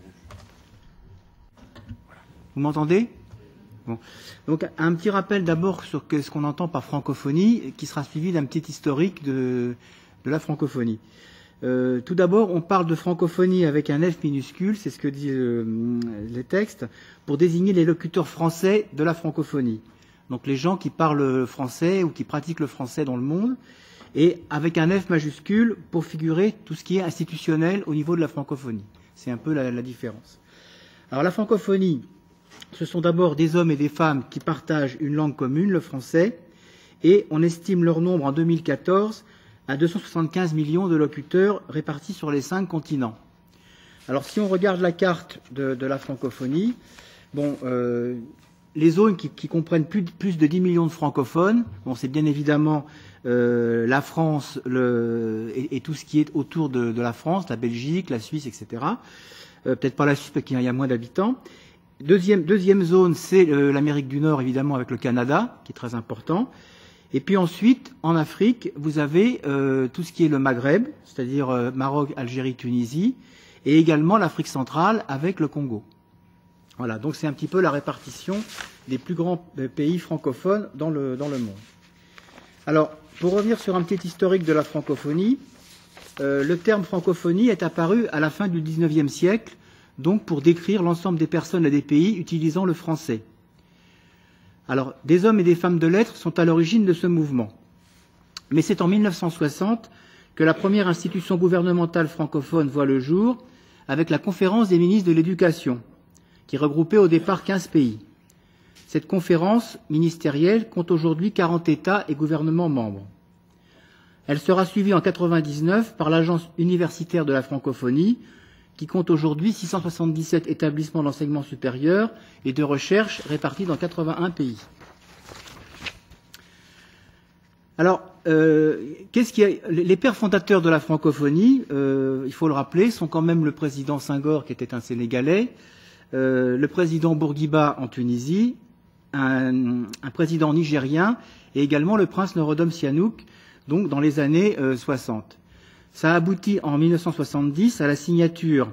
Vous m'entendez? Bon. Donc, un petit rappel d'abord sur ce qu'on entend par francophonie, qui sera suivi d'un petit historique de la francophonie. Tout d'abord, on parle de francophonie avec un F minuscule, c'est ce que disent les textes, pour désigner les locuteurs français de la francophonie. Donc les gens qui parlent français ou qui pratiquent le français dans le monde, et avec un F majuscule pour figurer tout ce qui est institutionnel au niveau de la francophonie. C'est un peu la différence. Alors la francophonie, ce sont d'abord des hommes et des femmes qui partagent une langue commune, le français, et on estime leur nombre en 2014 à 275 millions de locuteurs répartis sur les 5 continents. Alors si on regarde la carte de la francophonie, bon, les zones qui comprennent plus de 10 millions de francophones, bon, c'est bien évidemment la France et tout ce qui est autour de la France, la Belgique, la Suisse, etc. Peut-être pas la Suisse parce qu'il y a moins d'habitants. Deuxième zone, c'est l'Amérique du Nord, évidemment, avec le Canada, qui est très important. Et puis ensuite, en Afrique, vous avez tout ce qui est le Maghreb, c'est-à-dire Maroc, Algérie, Tunisie, et également l'Afrique centrale avec le Congo. Voilà, donc c'est un petit peu la répartition des plus grands pays francophones dans le monde. Alors, pour revenir sur un petit historique de la francophonie, le terme francophonie est apparu à la fin du XIXe siècle, donc pour décrire l'ensemble des personnes et des pays utilisant le français. Alors, des hommes et des femmes de lettres sont à l'origine de ce mouvement. Mais c'est en 1960 que la première institution gouvernementale francophone voit le jour avec la conférence des ministres de l'Éducation, qui regroupait au départ 15 pays. Cette conférence ministérielle compte aujourd'hui 40 États et gouvernements membres. Elle sera suivie en 1999 par l'Agence universitaire de la francophonie, qui compte aujourd'hui 677 établissements d'enseignement supérieur et de recherche répartis dans 81 pays. Alors, les pères fondateurs de la francophonie, il faut le rappeler, sont quand même le président Senghor, qui était un Sénégalais, le président Bourguiba en Tunisie, un président nigérien et également le prince Norodom Sihanouk, donc dans les années 60. Ça a abouti en 1970 à la signature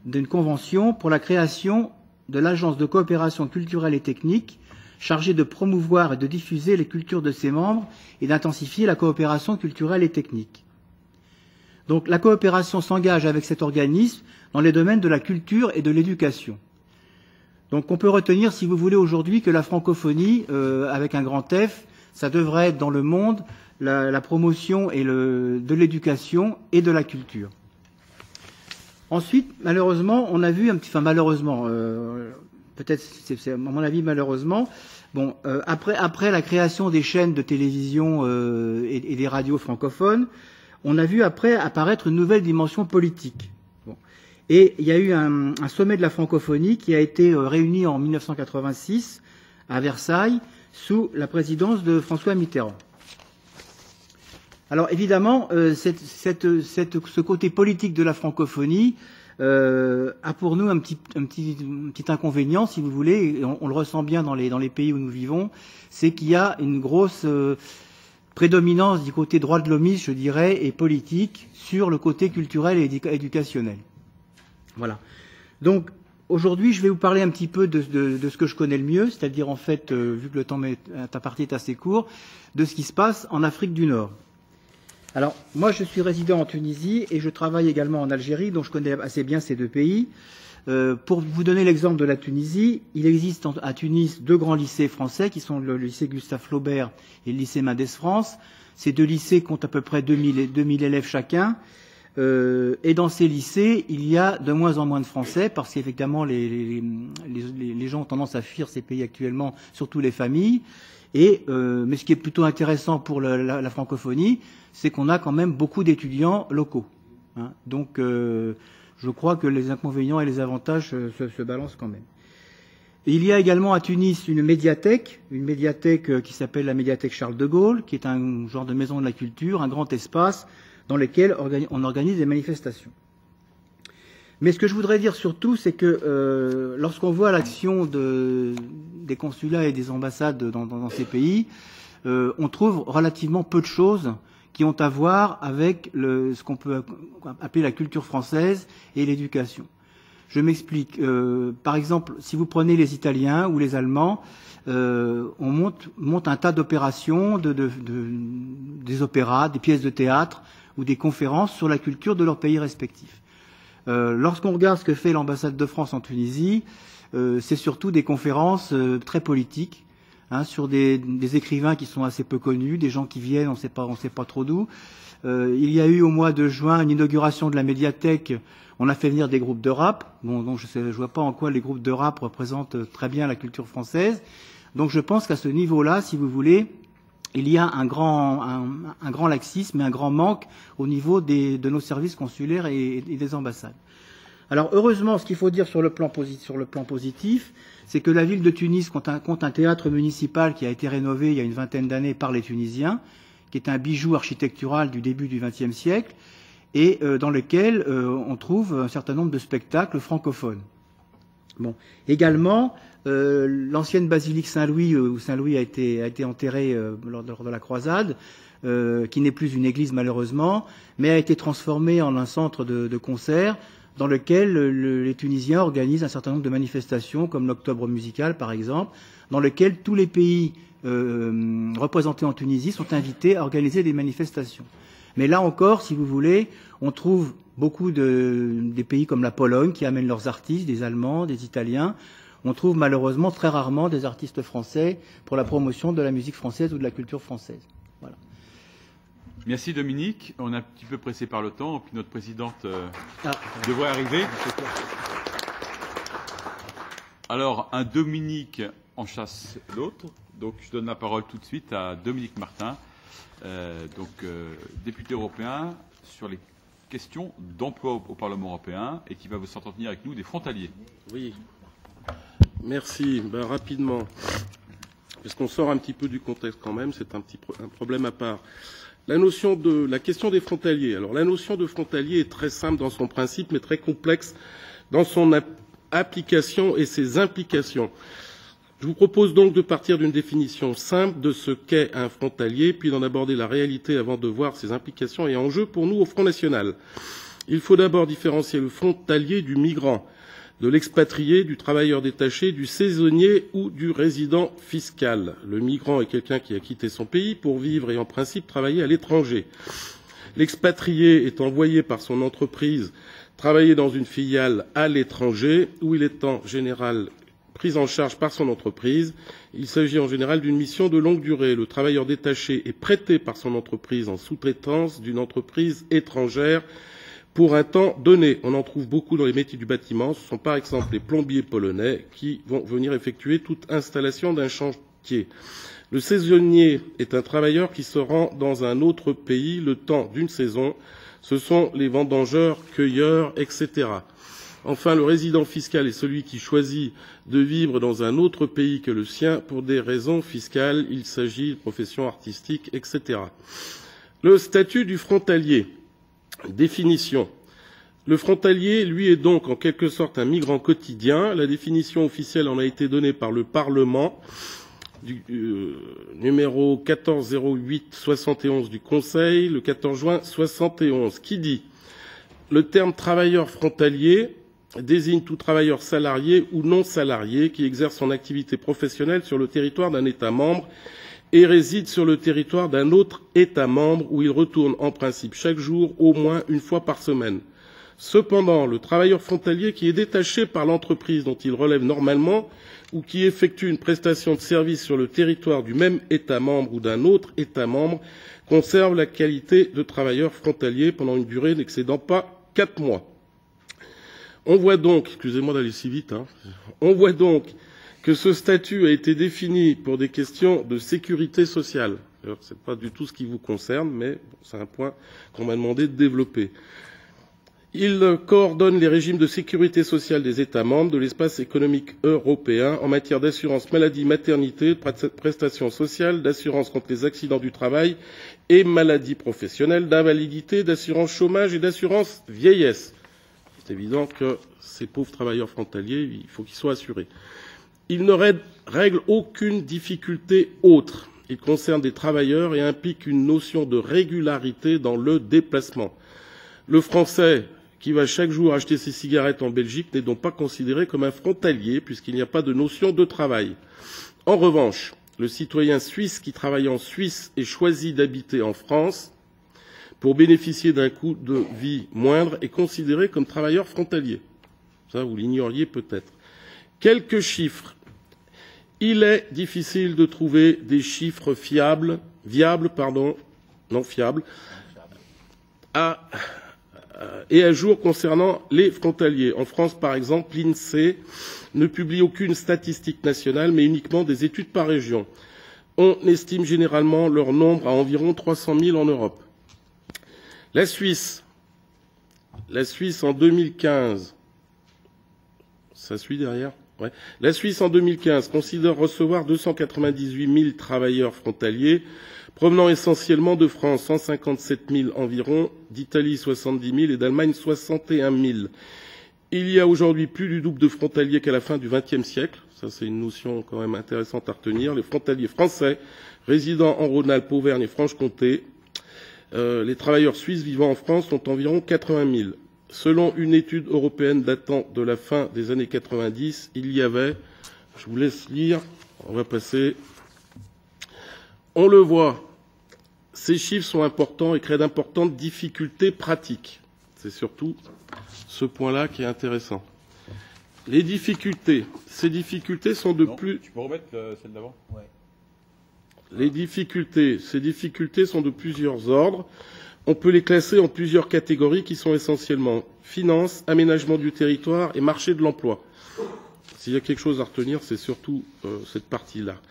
d'une convention pour la création de l'Agence de coopération culturelle et technique chargée de promouvoir et de diffuser les cultures de ses membres et d'intensifier la coopération culturelle et technique. Donc la coopération s'engage avec cet organisme dans les domaines de la culture et de l'éducation. Donc on peut retenir, si vous voulez, aujourd'hui que la francophonie, avec un grand F, ça devrait être dans le monde la promotion et de l'éducation et de la culture. Ensuite, malheureusement, on a vu malheureusement, peut-être c'est à mon avis malheureusement, bon, après la création des chaînes de télévision et des radios francophones, on a vu après apparaître une nouvelle dimension politique. Bon. Et il y a eu un sommet de la francophonie qui a été réuni en 1986 à Versailles sous la présidence de François Mitterrand. Alors évidemment, ce côté politique de la francophonie a pour nous un petit inconvénient, si vous voulez, et on le ressent bien dans les pays où nous vivons, c'est qu'il y a une grosse prédominance du côté droit de l'hommiste, je dirais, et politique sur le côté culturel et éducationnel. Voilà. Donc aujourd'hui, je vais vous parler un petit peu de ce que je connais le mieux, c'est-à-dire en fait, vu que le temps imparti est assez court, de ce qui se passe en Afrique du Nord. Alors, moi, je suis résident en Tunisie et je travaille également en Algérie, donc je connais assez bien ces deux pays. Pour vous donner l'exemple de la Tunisie, il existe à Tunis 2 grands lycées français qui sont le lycée Gustave Flaubert et le lycée Mendès France. Ces 2 lycées comptent à peu près 2000 élèves chacun. Et dans ces lycées, il y a de moins en moins de Français parce qu'effectivement, les gens ont tendance à fuir ces pays actuellement, surtout les familles. Mais ce qui est plutôt intéressant pour la francophonie, c'est qu'on a quand même beaucoup d'étudiants locaux. Hein. Donc, je crois que les inconvénients et les avantages se balancent quand même. Et il y a également à Tunis une médiathèque qui s'appelle la médiathèque Charles de Gaulle, qui est un genre de maison de la culture, un grand espace dans lequel on organise des manifestations. Mais ce que je voudrais dire surtout, c'est que lorsqu'on voit l'action des consulats et des ambassades dans ces pays, on trouve relativement peu de choses qui ont à voir avec ce qu'on peut appeler la culture française et l'éducation. Je m'explique. Par exemple, si vous prenez les Italiens ou les Allemands, on monte un tas d'opérations, des opéras, des pièces de théâtre ou des conférences sur la culture de leurs pays respectifs. Lorsqu'on regarde ce que fait l'ambassade de France en Tunisie, c'est surtout des conférences très politiques, sur des écrivains qui sont assez peu connus, des gens qui viennent, on ne sait pas trop d'où. Il y a eu au mois de juin une inauguration de la médiathèque. On a fait venir des groupes de rap. Bon, donc je vois pas en quoi les groupes de rap représentent très bien la culture française. Donc je pense qu'à ce niveau-là, si vous voulez, il y a un grand laxisme et un grand manque au niveau de nos services consulaires et des ambassades. Alors heureusement, ce qu'il faut dire sur le plan positif, c'est que la ville de Tunis compte un théâtre municipal qui a été rénové il y a une vingtaine d'années par les Tunisiens, qui est un bijou architectural du début du XXe siècle, et dans lequel on trouve un certain nombre de spectacles francophones. Bon. Également, l'ancienne basilique Saint-Louis, où Saint-Louis a été enterré lors de la croisade, qui n'est plus une église malheureusement, mais a été transformée en un centre de concert dans lequel les Tunisiens organisent un certain nombre de manifestations, comme l'Octobre musical par exemple, dans lequel tous les pays représentés en Tunisie sont invités à organiser des manifestations. Mais là encore, si vous voulez, on trouve beaucoup des pays comme la Pologne qui amènent leurs artistes, des Allemands, des Italiens. On trouve malheureusement très rarement des artistes français pour la promotion de la musique française ou de la culture française. Voilà. Merci Dominique. On est un petit peu pressé par le temps, puis notre présidente devrait arriver. Alors, un Dominique en chasse l'autre. Donc, je donne la parole tout de suite à Dominique Martin, député européen sur les questions d'emploi au Parlement européen et qui va vous s'entretenir avec nous des frontaliers. Oui, merci. Rapidement, parce qu'on sort un petit peu du contexte quand même, c'est un problème à part. La question des frontaliers. Alors, la notion de frontalier est très simple dans son principe, mais très complexe dans son application et ses implications. Je vous propose donc de partir d'une définition simple de ce qu'est un frontalier, puis d'en aborder la réalité avant de voir ses implications et enjeux pour nous au Front National. Il faut d'abord différencier le frontalier du migrant, de l'expatrié, du travailleur détaché, du saisonnier ou du résident fiscal. Le migrant est quelqu'un qui a quitté son pays pour vivre et en principe travailler à l'étranger. L'expatrié est envoyé par son entreprise travailler dans une filiale à l'étranger où il est en général prise en charge par son entreprise. Il s'agit en général d'une mission de longue durée. Le travailleur détaché est prêté par son entreprise en sous-traitance d'une entreprise étrangère pour un temps donné. On en trouve beaucoup dans les métiers du bâtiment. Ce sont par exemple les plombiers polonais qui vont venir effectuer toute installation d'un chantier. Le saisonnier est un travailleur qui se rend dans un autre pays le temps d'une saison. Ce sont les vendangeurs, cueilleurs, etc. Enfin, le résident fiscal est celui qui choisit de vivre dans un autre pays que le sien pour des raisons fiscales. Il s'agit de professions artistiques, etc. Le statut du frontalier. Définition. Le frontalier, lui, est donc en quelque sorte un migrant quotidien. La définition officielle en a été donnée par le Parlement, numéro 1408-71 du Conseil, le 14 juin 71, qui dit « Le terme travailleur frontalier désigne tout travailleur salarié ou non salarié qui exerce son activité professionnelle sur le territoire d'un État membre et réside sur le territoire d'un autre État membre où il retourne en principe chaque jour au moins une fois par semaine. Cependant, le travailleur frontalier qui est détaché par l'entreprise dont il relève normalement ou qui effectue une prestation de service sur le territoire du même État membre ou d'un autre État membre conserve la qualité de travailleur frontalier pendant une durée n'excédant pas 4 mois. On voit donc, excusez-moi d'aller si vite, on voit donc que ce statut a été défini pour des questions de sécurité sociale. Ce n'est pas du tout ce qui vous concerne, mais c'est un point qu'on m'a demandé de développer. Il coordonne les régimes de sécurité sociale des États membres de l'espace économique européen en matière d'assurance maladie, maternité, de prestations sociales, d'assurance contre les accidents du travail et maladies professionnelles, d'invalidité, d'assurance chômage et d'assurance vieillesse. C'est évident que ces pauvres travailleurs frontaliers, il faut qu'ils soient assurés. Il ne règle aucune difficulté autre. Il concerne des travailleurs et implique une notion de régularité dans le déplacement. Le Français qui va chaque jour acheter ses cigarettes en Belgique n'est donc pas considéré comme un frontalier puisqu'il n'y a pas de notion de travail. En revanche, le citoyen suisse qui travaille en Suisse et choisit d'habiter en France pour bénéficier d'un coût de vie moindre est considéré comme travailleur frontalier. Ça, vous l'ignoriez peut-être. Quelques chiffres. Il est difficile de trouver des chiffres fiables, et à jour concernant les frontaliers. En France, par exemple, l'INSEE ne publie aucune statistique nationale, mais uniquement des études par région. On estime généralement leur nombre à environ 300 000 en Europe. La Suisse en 2015, ça suit derrière ? Ouais. La Suisse, en 2015, considère recevoir 298 000 travailleurs frontaliers, provenant essentiellement de France, 157 000 environ, d'Italie, 70 000 et d'Allemagne, 61 000. Il y a aujourd'hui plus du double de frontaliers qu'à la fin du XXe siècle. Ça, c'est une notion quand même intéressante à retenir. Les frontaliers français résidant en Rhône-Alpes, Auvergne et Franche-Comté, les travailleurs suisses vivant en France sont environ 80 000. Selon une étude européenne datant de la fin des années 90, il y avait, je vous laisse lire, on va passer, on le voit, ces chiffres sont importants et créent d'importantes difficultés pratiques. C'est surtout ce point-là qui est intéressant. Les difficultés, ces difficultés sont de plus... Tu peux remettre celle d'avant ? Ouais. Ces difficultés sont de plusieurs ordres. On peut les classer en plusieurs catégories qui sont essentiellement finance, aménagement du territoire et marché de l'emploi. S'il y a quelque chose à retenir, c'est surtout cette partie-là.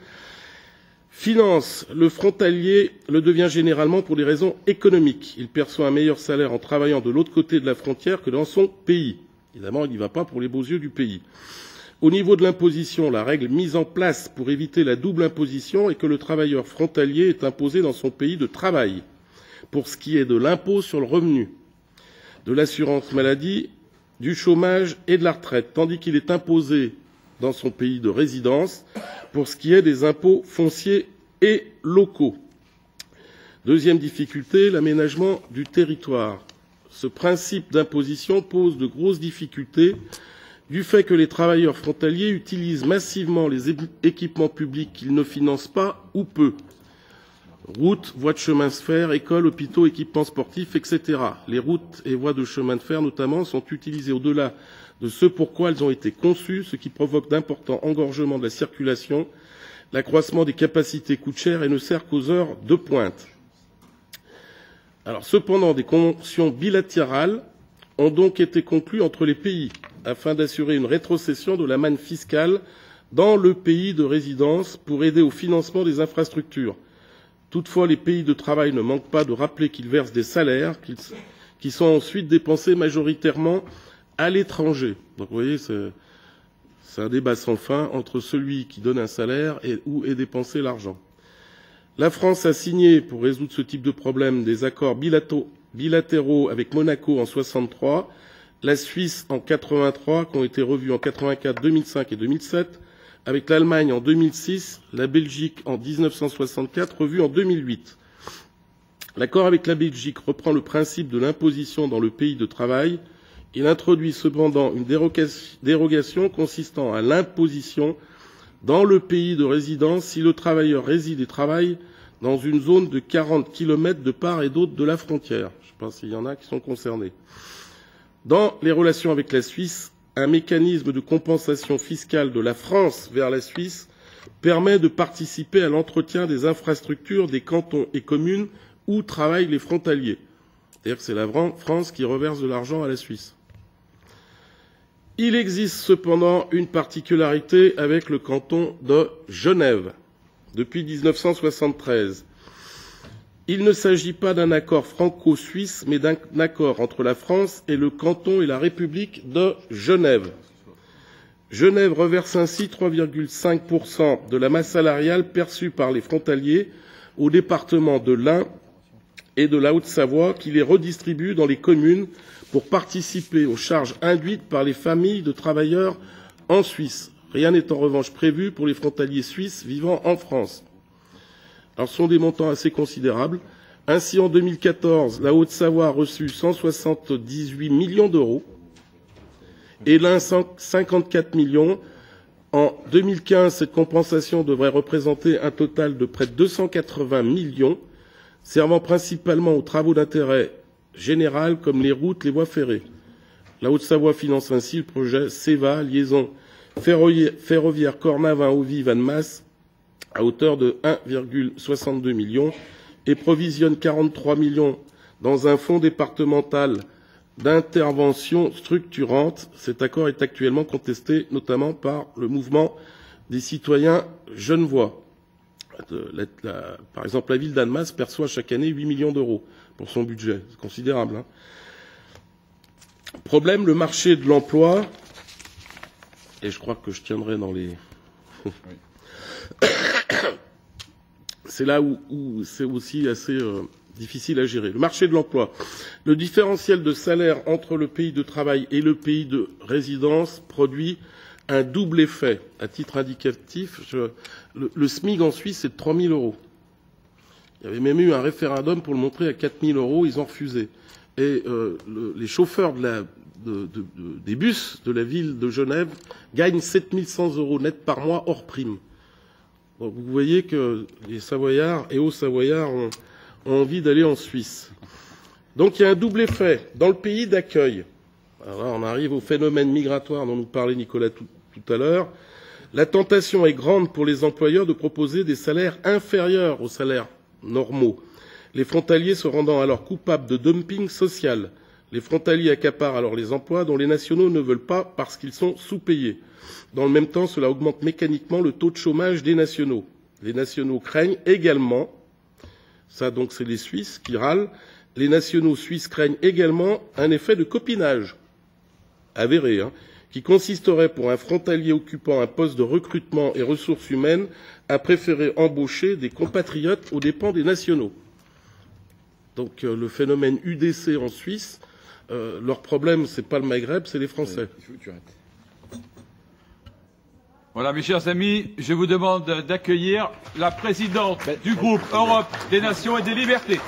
Finance, le frontalier le devient généralement pour des raisons économiques. Il perçoit un meilleur salaire en travaillant de l'autre côté de la frontière que dans son pays. Évidemment, il n'y va pas pour les beaux yeux du pays. Au niveau de l'imposition, la règle mise en place pour éviter la double imposition est que le travailleur frontalier est imposé dans son pays de travail, pour ce qui est de l'impôt sur le revenu, de l'assurance maladie, du chômage et de la retraite, tandis qu'il est imposé dans son pays de résidence pour ce qui est des impôts fonciers et locaux. Deuxième difficulté, l'aménagement du territoire. Ce principe d'imposition pose de grosses difficultés du fait que les travailleurs frontaliers utilisent massivement les équipements publics qu'ils ne financent pas ou peu. Routes, voies de chemin de fer, écoles, hôpitaux, équipements sportifs, etc. Les routes et voies de chemin de fer, notamment, sont utilisées au-delà de ce pourquoi elles ont été conçues, ce qui provoque d'importants engorgements de la circulation. L'accroissement des capacités coûte cher et ne sert qu'aux heures de pointe. Alors, cependant, des conventions bilatérales ont donc été conclues entre les pays afin d'assurer une rétrocession de la manne fiscale dans le pays de résidence pour aider au financement des infrastructures. Toutefois, les pays de travail ne manquent pas de rappeler qu'ils versent des salaires qui sont ensuite dépensés majoritairement à l'étranger. Donc, vous voyez, c'est un débat sans fin entre celui qui donne un salaire et où est dépensé l'argent. La France a signé, pour résoudre ce type de problème, des accords bilatéraux avec Monaco en 1963, la Suisse en 1983, qui ont été revus en 1984, 2005 et 2007, avec l'Allemagne en 2006, la Belgique en 1964, revu en 2008. L'accord avec la Belgique reprend le principe de l'imposition dans le pays de travail. Il introduit cependant une dérogation consistant à l'imposition dans le pays de résidence si le travailleur réside et travaille dans une zone de 40 km de part et d'autre de la frontière. Je ne sais pas s'il y en a qui sont concernés. Dans les relations avec la Suisse, un mécanisme de compensation fiscale de la France vers la Suisse permet de participer à l'entretien des infrastructures des cantons et communes où travaillent les frontaliers. C'est-à-dire que c'est la France qui reverse de l'argent à la Suisse. Il existe cependant une particularité avec le canton de Genève depuis 1973. Il ne s'agit pas d'un accord franco-suisse, mais d'un accord entre la France et le canton et la République de Genève. Genève reverse ainsi 3,5% de la masse salariale perçue par les frontaliers au département de l'Ain et de la Haute-Savoie, qui les redistribue dans les communes pour participer aux charges induites par les familles de travailleurs en Suisse. Rien n'est en revanche prévu pour les frontaliers suisses vivant en France. Alors, ce sont des montants assez considérables. Ainsi, en 2014, la Haute-Savoie a reçu 178 millions d'euros et l'Ain 54 millions. En 2015, cette compensation devrait représenter un total de près de 280 millions, servant principalement aux travaux d'intérêt général comme les routes, les voies ferrées. La Haute-Savoie finance ainsi le projet CEVA, liaison ferroviaire Cornavin-Ovie-Vannes, à hauteur de 1,62 million et provisionne 43 millions dans un fonds départemental d'intervention structurante. Cet accord est actuellement contesté notamment par le mouvement des citoyens genevois. Par exemple, la ville d'Annemasse perçoit chaque année 8 millions d'euros pour son budget. C'est considérable. Hein. Problème, le marché de l'emploi. Et je crois que je tiendrai dans les... C'est là où c'est aussi assez difficile à gérer. Le marché de l'emploi. Le différentiel de salaire entre le pays de travail et le pays de résidence produit un double effet. À titre indicatif, le SMIC en Suisse, c'est de 3 000 euros. Il y avait même eu un référendum pour le montrer à 4 000 euros, ils ont refusé. Et les chauffeurs des bus de la ville de Genève gagnent 7 100 euros net par mois hors prime. Donc vous voyez que les Savoyards et Hauts-Savoyards ont envie d'aller en Suisse. Donc il y a un double effet. Dans le pays d'accueil, alors là on arrive au phénomène migratoire dont nous parlait Nicolas tout à l'heure, la tentation est grande pour les employeurs de proposer des salaires inférieurs aux salaires normaux. Les frontaliers se rendant alors coupables de dumping social. Les frontaliers accaparent alors les emplois dont les nationaux ne veulent pas parce qu'ils sont sous-payés. Dans le même temps, cela augmente mécaniquement le taux de chômage des nationaux. Les nationaux craignent également, ça donc c'est les Suisses qui râlent, les nationaux suisses craignent également un effet de copinage avéré, qui consisterait pour un frontalier occupant un poste de recrutement et ressources humaines à préférer embaucher des compatriotes aux dépens des nationaux. Donc le phénomène UDC en Suisse, leur problème, ce n'est pas le Maghreb, c'est les Français. Voilà, mes chers amis, je vous demande d'accueillir la présidente du groupe Europe des Nations et des Libertés.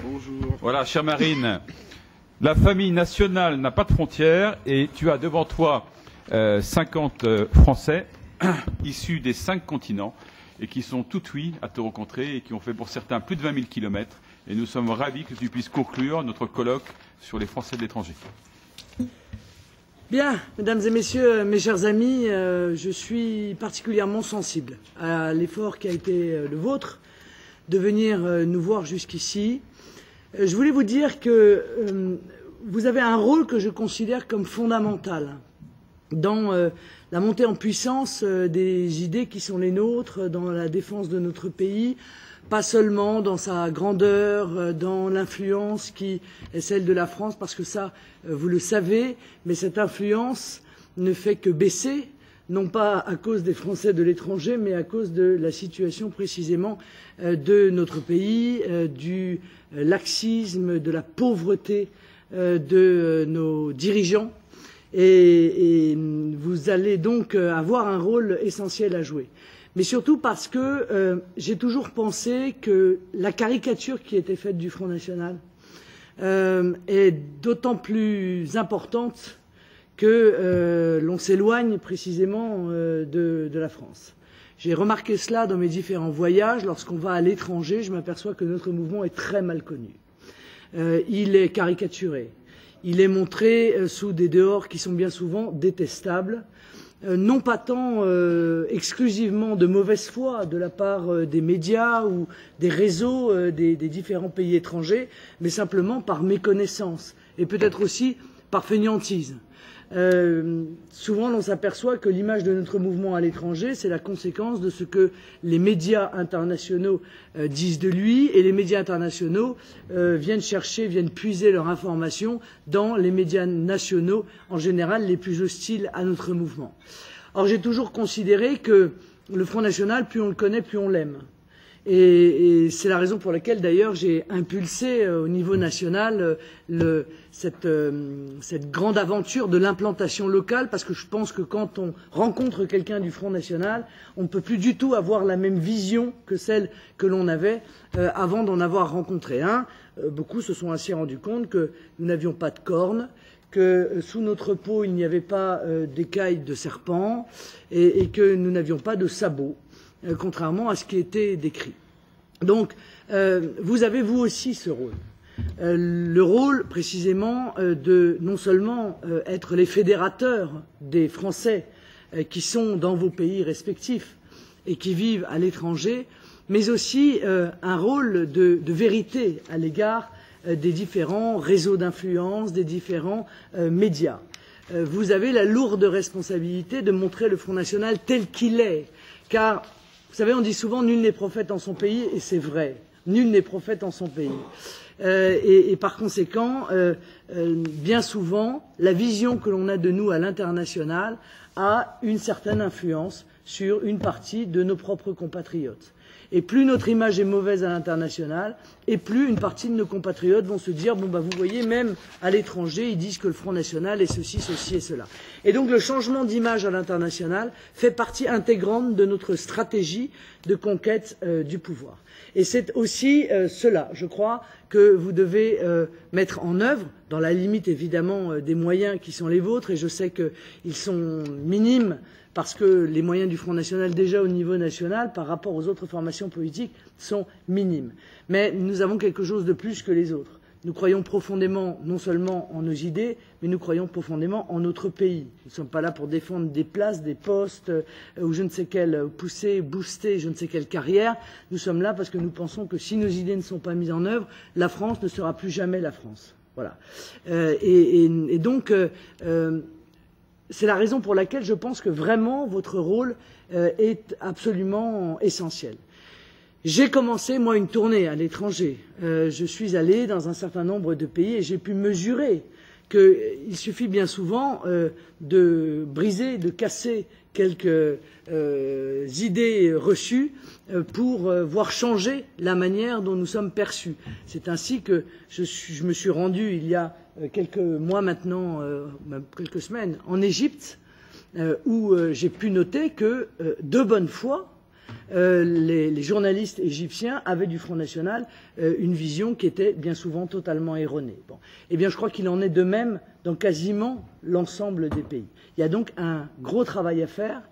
Bonjour. Voilà, chère Marine, la famille nationale n'a pas de frontières et tu as devant toi 50 Français issus des 5 continents et qui sont tout oui à te rencontrer et qui ont fait pour certains plus de 20 000 kilomètres. Et nous sommes ravis que tu puisses conclure notre colloque sur les Français de l'étranger. Bien, mesdames et messieurs, mes chers amis, je suis particulièrement sensible à l'effort qui a été le vôtre de venir nous voir jusqu'ici. Je voulais vous dire que vous avez un rôle que je considère comme fondamental dans la montée en puissance des idées qui sont les nôtres, dans la défense de notre pays, pas seulement dans sa grandeur, dans l'influence qui est celle de la France, parce que ça, vous le savez, mais cette influence ne fait que baisser, non pas à cause des Français de l'étranger, mais à cause de la situation précisément de notre pays, du laxisme, de la pauvreté de nos dirigeants. Et vous allez donc avoir un rôle essentiel à jouer. Mais surtout parce que j'ai toujours pensé que la caricature qui était faite du Front National est d'autant plus importante que l'on s'éloigne précisément de la France. J'ai remarqué cela dans mes différents voyages. Lorsqu'on va à l'étranger, je m'aperçois que notre mouvement est très mal connu. Il est caricaturé. Il est montré sous des dehors qui sont bien souvent détestables, non pas tant exclusivement de mauvaise foi de la part des médias ou des réseaux des différents pays étrangers, mais simplement par méconnaissance et peut-être aussi par fainéantise. Souvent, on s'aperçoit que l'image de notre mouvement à l'étranger, c'est la conséquence de ce que les médias internationaux disent de lui, et les médias internationaux viennent puiser leur information dans les médias nationaux, en général les plus hostiles à notre mouvement. Or, j'ai toujours considéré que le Front National, plus on le connaît, plus on l'aime. Et c'est la raison pour laquelle, d'ailleurs, j'ai impulsé au niveau national cette grande aventure de l'implantation locale, parce que je pense que quand on rencontre quelqu'un du Front National, on ne peut plus du tout avoir la même vision que celle que l'on avait avant d'en avoir rencontré un. Beaucoup se sont ainsi rendus compte que nous n'avions pas de cornes, que sous notre peau il n'y avait pas d'écailles de serpent et que nous n'avions pas de sabots, contrairement à ce qui était décrit. Donc, vous avez vous aussi ce rôle. Le rôle précisément de non seulement être les fédérateurs des Français qui sont dans vos pays respectifs et qui vivent à l'étranger, mais aussi un rôle de vérité à l'égard des différents réseaux d'influence, des différents médias. Vous avez la lourde responsabilité de montrer le Front National tel qu'il est, car, vous savez, on dit souvent nul n'est prophète en son pays, et c'est vrai, nul n'est prophète en son pays. Et par conséquent, bien souvent, la vision que l'on a de nous à l'international a une certaine influence sur une partie de nos propres compatriotes. Et plus notre image est mauvaise à l'international, et plus une partie de nos compatriotes vont se dire, bon bah vous voyez, même à l'étranger, ils disent que le Front National est ceci, ceci et cela. Et donc le changement d'image à l'international fait partie intégrante de notre stratégie de conquête du pouvoir. Et c'est aussi cela, je crois, que vous devez mettre en œuvre, dans la limite évidemment des moyens qui sont les vôtres, et je sais qu'ils sont minimes, parce que les moyens du Front National, déjà au niveau national, par rapport aux autres formations politiques, sont minimes. Mais nous avons quelque chose de plus que les autres. Nous croyons profondément, non seulement en nos idées, mais nous croyons profondément en notre pays. Nous ne sommes pas là pour défendre des places, des postes, ou je ne sais quelle booster, je ne sais quelle carrière. Nous sommes là parce que nous pensons que si nos idées ne sont pas mises en œuvre, la France ne sera plus jamais la France. Voilà. Et donc, c'est la raison pour laquelle je pense que vraiment votre rôle est absolument essentiel. J'ai commencé, moi, une tournée à l'étranger. Je suis allé dans un certain nombre de pays et j'ai pu mesurer qu'il suffit bien souvent de briser, de casser quelques idées reçues pour voir changer la manière dont nous sommes perçus. C'est ainsi que je me suis rendu il y a quelques mois maintenant, même quelques semaines, en Égypte, où j'ai pu noter que, de bonne foi, les journalistes égyptiens avaient du Front National une vision qui était bien souvent totalement erronée. Bon. Eh bien, je crois qu'il en est de même dans quasiment l'ensemble des pays. Il y a donc un gros travail à faire,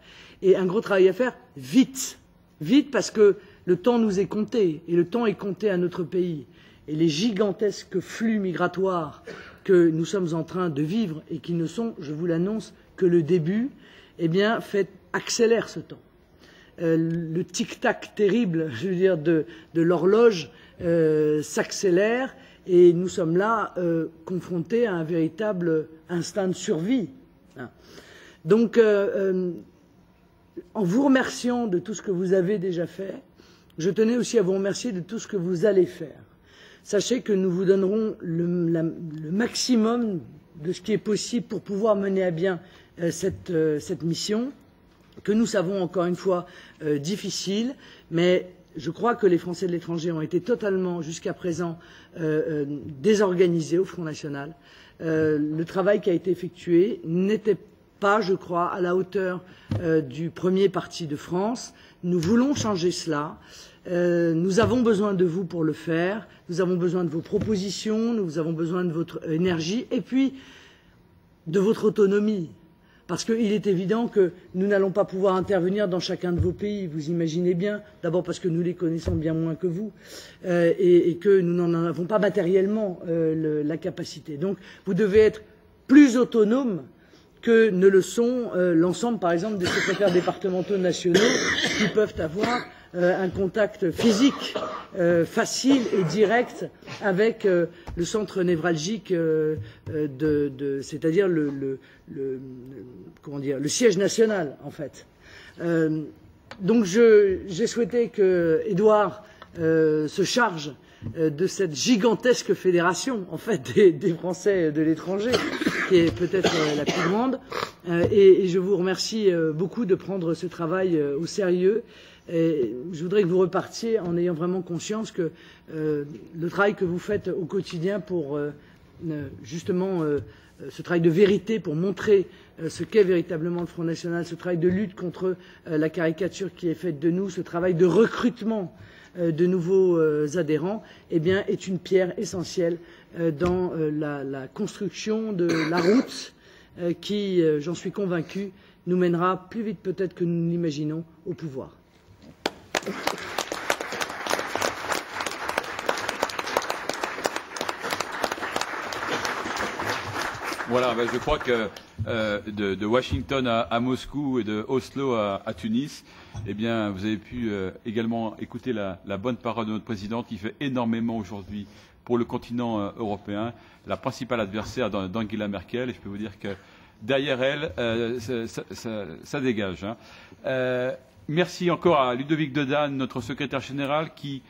et un gros travail à faire vite. Vite parce que le temps nous est compté, et le temps est compté à notre pays. Et les gigantesques flux migratoires que nous sommes en train de vivre, et qui ne sont, je vous l'annonce, que le début, eh bien, accélère ce temps. Le tic-tac terrible, je veux dire, de l'horloge s'accélère et nous sommes là confrontés à un véritable instinct de survie. Donc, en vous remerciant de tout ce que vous avez déjà fait, je tenais aussi à vous remercier de tout ce que vous allez faire. Sachez que nous vous donnerons le maximum de ce qui est possible pour pouvoir mener à bien cette mission, que nous savons encore une fois difficile, mais je crois que les Français de l'étranger ont été totalement, jusqu'à présent, désorganisés au Front National. Le travail qui a été effectué n'était pas, je crois, à la hauteur du premier parti de France. Nous voulons changer cela. Nous avons besoin de vous pour le faire. Nous avons besoin de vos propositions. Nous avons besoin de votre énergie et puis de votre autonomie. Parce qu'il est évident que nous n'allons pas pouvoir intervenir dans chacun de vos pays, vous imaginez bien, d'abord parce que nous les connaissons bien moins que vous, et que nous n'en avons pas matériellement la capacité. Donc vous devez être plus autonome que ne le sont l'ensemble, par exemple, des secrétaires départementaux nationaux qui peuvent avoir un contact physique facile et direct avec le centre névralgique c'est-à-dire le siège national, en fait. Donc j'ai souhaité que Édouard se charge de cette gigantesque fédération, en fait, des Français de l'étranger, qui est peut-être la plus grande. Et je vous remercie beaucoup de prendre ce travail au sérieux. Et je voudrais que vous repartiez en ayant vraiment conscience que le travail que vous faites au quotidien pour justement ce travail de vérité, pour montrer ce qu'est véritablement le Front National, ce travail de lutte contre la caricature qui est faite de nous, ce travail de recrutement de nouveaux adhérents, eh bien, est une pierre essentielle dans la construction de la route qui, j'en suis convaincu, nous mènera plus vite peut-être que nous l'imaginons au pouvoir. Voilà, ben je crois que de Washington à Moscou et de Oslo à Tunis, eh bien, vous avez pu également écouter la bonne parole de notre présidente qui fait énormément aujourd'hui pour le continent européen, la principale adversaire d'Angela Merkel. Et je peux vous dire que derrière elle, ça dégage. Hein. Merci encore à Ludovic Dedanne, notre secrétaire général, qui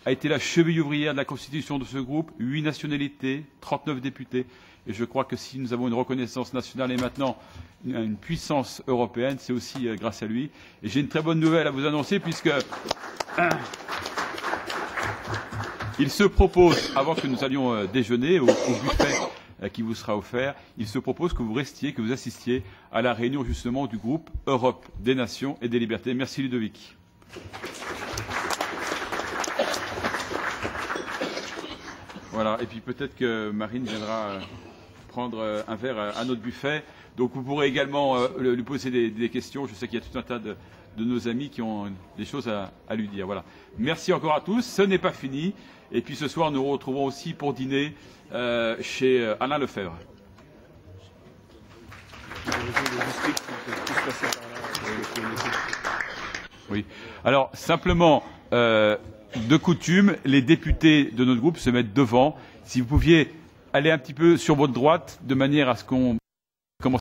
a été la cheville ouvrière de la constitution de ce groupe, 8 nationalités, 39 députés. Et je crois que si nous avons une reconnaissance nationale et maintenant une puissance européenne, c'est aussi grâce à lui. Et j'ai une très bonne nouvelle à vous annoncer puisque il se propose, avant que nous allions déjeuner au buffet qui vous sera offert, il se propose que vous restiez, que vous assistiez à la réunion justement du groupe Europe des Nations et des Libertés. Merci Ludovic. Voilà, et puis peut-être que Marine viendra prendre un verre à notre buffet. Donc vous pourrez également lui poser des questions. Je sais qu'il y a tout un tas de nos amis qui ont des choses à lui dire. Voilà. Merci encore à tous. Ce n'est pas fini. Et puis ce soir, nous nous retrouvons aussi pour dîner chez Alain Lefebvre. Oui. Alors, simplement, de coutume, les députés de notre groupe se mettent devant. Si vous pouviez aller un petit peu sur votre droite, de manière à ce qu'on